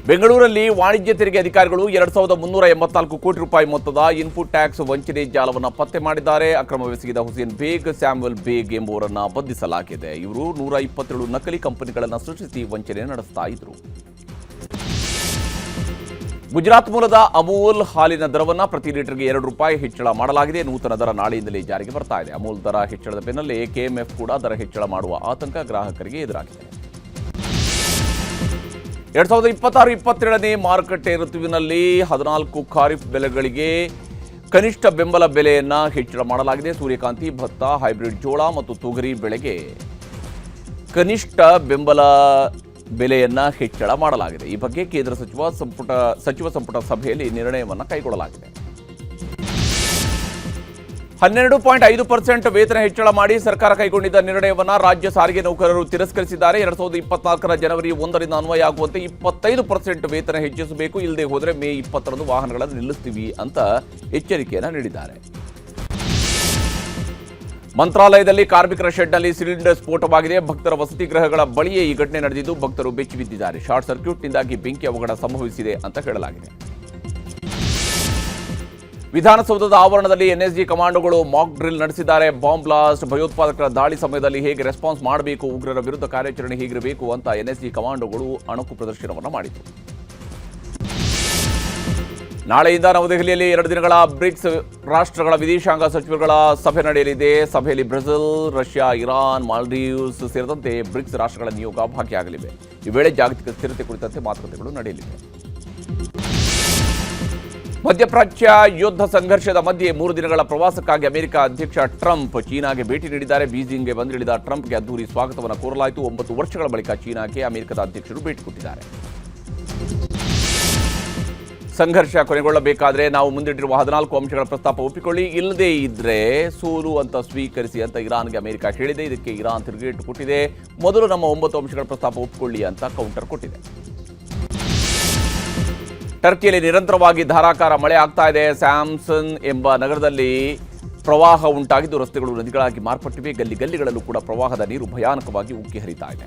ಬೆಂಗಳೂರಲ್ಲಿ ವಾಣಿಜ್ಯ ತೆರಿಗೆ ಅಧಿಕಾರಿಗಳು 2,384 ಕೋಟಿ ರೂಪಾಯಿ ಮೊತ್ತದ ಇನ್ಪುಟ್ ಟ್ಯಾಕ್ಸ್ ವಂಚನೆ ಜಾಲವನ್ನು ಪತ್ತೆ ಮಾಡಿದ್ದಾರೆ. ಅಕ್ರಮವೆಸಗಿದ ಹುಸೇನ್ ಬೇಗ್, ಸ್ಯಾಮ್ಯುಯಲ್ ಬೇಗ್ ಎಂಬುವರನ್ನು ಬಂಧಿಸಲಾಗಿದೆ. ಇವರು 127 ನಕಲಿ ಕಂಪನಿಗಳನ್ನು ಸೃಷ್ಟಿಸಿ ವಂಚನೆ ನಡೆಸ್ತಾ ಇದ್ರು. ಗುಜರಾತ್ ಮೂಲದ ಅಮೂಲ್ ಹಾಲಿನ ದರವನ್ನು ಪ್ರತಿ ಲೀಟರ್ಗೆ 2 ರೂಪಾಯಿ ಹೆಚ್ಚಳ ಮಾಡಲಾಗಿದೆ. ನೂತನ ದರ ನಾಳೆಯಿಂದಲೇ ಜಾರಿಗೆ ಬರ್ತಾ ಇದೆ. ಅಮೂಲ್ ದರ ಹೆಚ್ಚಳದ ಬೆನ್ನಲ್ಲೇ ಕೆಎಂಎಫ್ ಕೂಡ ದರ ಹೆಚ್ಚಳ ಮಾಡುವ ಆತಂಕ ಗ್ರಾಹಕರಿಗೆ ಎದುರಾಗಿದೆ. 2026-27ನೇ ಮಾರುಕಟ್ಟೆ ಋತುವಿನಲ್ಲಿ 14 ಖಾರಿಫ್ ಬೆಳೆಗಳಿಗೆ ಕನಿಷ್ಠ ಬೆಂಬಲ ಬೆಲೆಯನ್ನು ಹೆಚ್ಚಳ ಮಾಡಲಾಗಿದೆ. ಸೂರ್ಯಕಾಂತಿ, ಭತ್ತ, ಹೈಬ್ರಿಡ್ ಜೋಳ ಮತ್ತು ತೊಗರಿ ಬೆಳೆಗೆ ಕನಿಷ್ಠ ಬೆಂಬಲ ಬೆಲೆಯನ್ನು ಹೆಚ್ಚಳ ಮಾಡಲಾಗಿದೆ. ಈ ಬಗ್ಗೆ ಕೇಂದ್ರ ಸಚಿವ ಸಂಪುಟ ಸಭೆಯಲ್ಲಿ ನಿರ್ಣಯವನ್ನು ಕೈಗೊಳ್ಳಲಾಗಿದೆ. 12.5% ವೇತನ ಹೆಚ್ಚಳ ಮಾಡಿ ಸರ್ಕಾರ ಕೈಗೊಂಡಿದ್ದ ನಿರ್ಣಯವನ್ನು ರಾಜ್ಯ ಸಾರಿಗೆ ನೌಕರರು ತಿರಸ್ಕರಿಸಿದ್ದಾರೆ. 2024 ಜನವರಿ 1ರಿಂದ ಅನ್ವಯ ಆಗುವಂತೆ 25% ವೇತನ ಹೆಚ್ಚಿಸಬೇಕು, ಇಲ್ಲದೆ ಹೋದರೆ ಮೇ 20ರಂದು ವಾಹನಗಳನ್ನು ನಿಲ್ಲಿಸ್ತೀವಿ ಅಂತ ಎಚ್ಚರಿಕೆಯನ್ನು ನೀಡಿದ್ದಾರೆ. ಮಂತ್ರಾಲಯದಲ್ಲಿ ಕಾರ್ಮಿಕರ ಶೆಡ್ನಲ್ಲಿ ಸಿಲಿಂಡರ್ ಸ್ಫೋಟವಾಗಿದೆ. ಭಕ್ತರ ವಸತಿ ಗೃಹಗಳ ಬಳಿಯೇ ಈ ಘಟನೆ ನಡೆದಿದ್ದು ಭಕ್ತರು ಬೆಚ್ಚಿ ಬಿದ್ದಿದ್ದಾರೆ. ಶಾರ್ಟ್ ಸರ್ಕ್ಯೂಟ್ನಿಂದಾಗಿ ಬೆಂಕಿ ಅವಘಡ ಸಂಭವಿಸಿದೆ ಅಂತ ಹೇಳಲಾಗಿದೆ. ವಿಧಾನಸೌಧದ ಆವರಣದಲ್ಲಿ ಎನ್ಎಸ್ಜಿ ಕಮಾಂಡೋಗಳು ಮಾಕ್ ಡ್ರಿಲ್ ನಡೆಸಿದ್ದಾರೆ. ಬಾಂಬ್ ಬ್ಲಾಸ್ಟ್, ಭಯೋತ್ಪಾದಕರ ದಾಳಿ ಸಮಯದಲ್ಲಿ ಹೇಗೆ ರೆಸ್ಪಾನ್ಸ್ ಮಾಡಬೇಕು, ಉಗ್ರರ ವಿರುದ್ಧ ಕಾರ್ಯಾಚರಣೆ ಹೇಗಿರಬೇಕು ಅಂತ ಎನ್ಎಸ್ಜಿ ಕಮಾಂಡೋಗಳು ಅಣಕು ಪ್ರದರ್ಶನವನ್ನು ಮಾಡಿದರು. ನಾಳೆಯಿಂದ ನವದೆಹಲಿಯಲ್ಲಿ 2 ದಿನಗಳ ಬ್ರಿಕ್ಸ್ ರಾಷ್ಟ್ರಗಳ ವಿದೇಶಾಂಗ ಸಚಿವರುಗಳ ಸಭೆ ನಡೆಯಲಿದೆ. ಸಭೆಯಲ್ಲಿ ಬ್ರೆಜಿಲ್, ರಷ್ಯಾ, ಇರಾನ್, ಮಾಲ್ಡೀವ್ಸ್ ಸೇರಿದಂತೆ ಬ್ರಿಕ್ಸ್ ರಾಷ್ಟ್ರಗಳ ನಿಯೋಗ ಭಾಗಿಯಾಗಲಿವೆ. ಈ ವೇಳೆ ಜಾಗತಿಕ ಸ್ಥಿರತೆ ಕುರಿತಂತೆ ಮಾತುಕತೆಗಳು ನಡೆಯಲಿವೆ. ಮಧ್ಯಪ್ರಾಚ್ಯ ಯುದ್ಧ ಸಂಘರ್ಷದ ಮಧ್ಯೆ 3 ದಿನಗಳ ಪ್ರವಾಸಕ್ಕಾಗಿ ಅಮೆರಿಕ ಅಧ್ಯಕ್ಷ ಟ್ರಂಪ್ ಚೀನಾಗೆ ಭೇಟಿ ನೀಡಿದ್ದಾರೆ. ಬೀಜಿಂಗ್ಗೆ ಬಂದಿಳಿದ ಟ್ರಂಪ್ಗೆ ಅದ್ದೂರಿ ಸ್ವಾಗತವನ್ನು ಕೋರಲಾಯಿತು. 9 ವರ್ಷಗಳ ಬಳಿಕ ಚೀನಾಗೆ ಅಮೆರಿಕದ ಅಧ್ಯಕ್ಷರು ಭೇಟಿ ಕೊಟ್ಟಿದ್ದಾರೆ. ಸಂಘರ್ಷ ಕೊನೆಗೊಳ್ಳಬೇಕಾದ್ರೆ ನಾವು ಮುಂದಿಟ್ಟಿರುವ 14 ಅಂಶಗಳ ಪ್ರಸ್ತಾಪ ಒಪ್ಪಿಕೊಳ್ಳಿ, ಇಲ್ಲದೇ ಇದ್ರೆ ಸೋಲು ಅಂತ ಸ್ವೀಕರಿಸಿ ಅಂತ ಇರಾನ್ಗೆ ಅಮೆರಿಕ ಹೇಳಿದೆ. ಇದಕ್ಕೆ ಇರಾನ್ ತಿರುಗೇಟು ಕೊಟ್ಟಿದೆ. ಮೊದಲು ನಮ್ಮ 9 ಅಂಶಗಳ ಪ್ರಸ್ತಾಪ ಒಪ್ಪಿಕೊಳ್ಳಿ ಅಂತ ಕೌಂಟರ್ ಕೊಟ್ಟಿದೆ. ಟರ್ಕಿಯಲ್ಲಿ ನಿರಂತರವಾಗಿ ಧಾರಾಕಾರ ಮಳೆ ಆಗ್ತಾ ಇದೆ. ಸ್ಯಾಮ್ಸನ್ ಎಂಬ ನಗರದಲ್ಲಿ ಪ್ರವಾಹ ಉಂಟಾಗಿದ್ದು ರಸ್ತೆಗಳು ನದಿಗಳಾಗಿ ಮಾರ್ಪಟ್ಟಿವೆ. ಗಲ್ಲಿಗಳಲ್ಲೂ ಕೂಡ ಪ್ರವಾಹದ ನೀರು ಭಯಾನಕವಾಗಿ ಉಕ್ಕಿ ಹರಿತಾ ಇದೆ.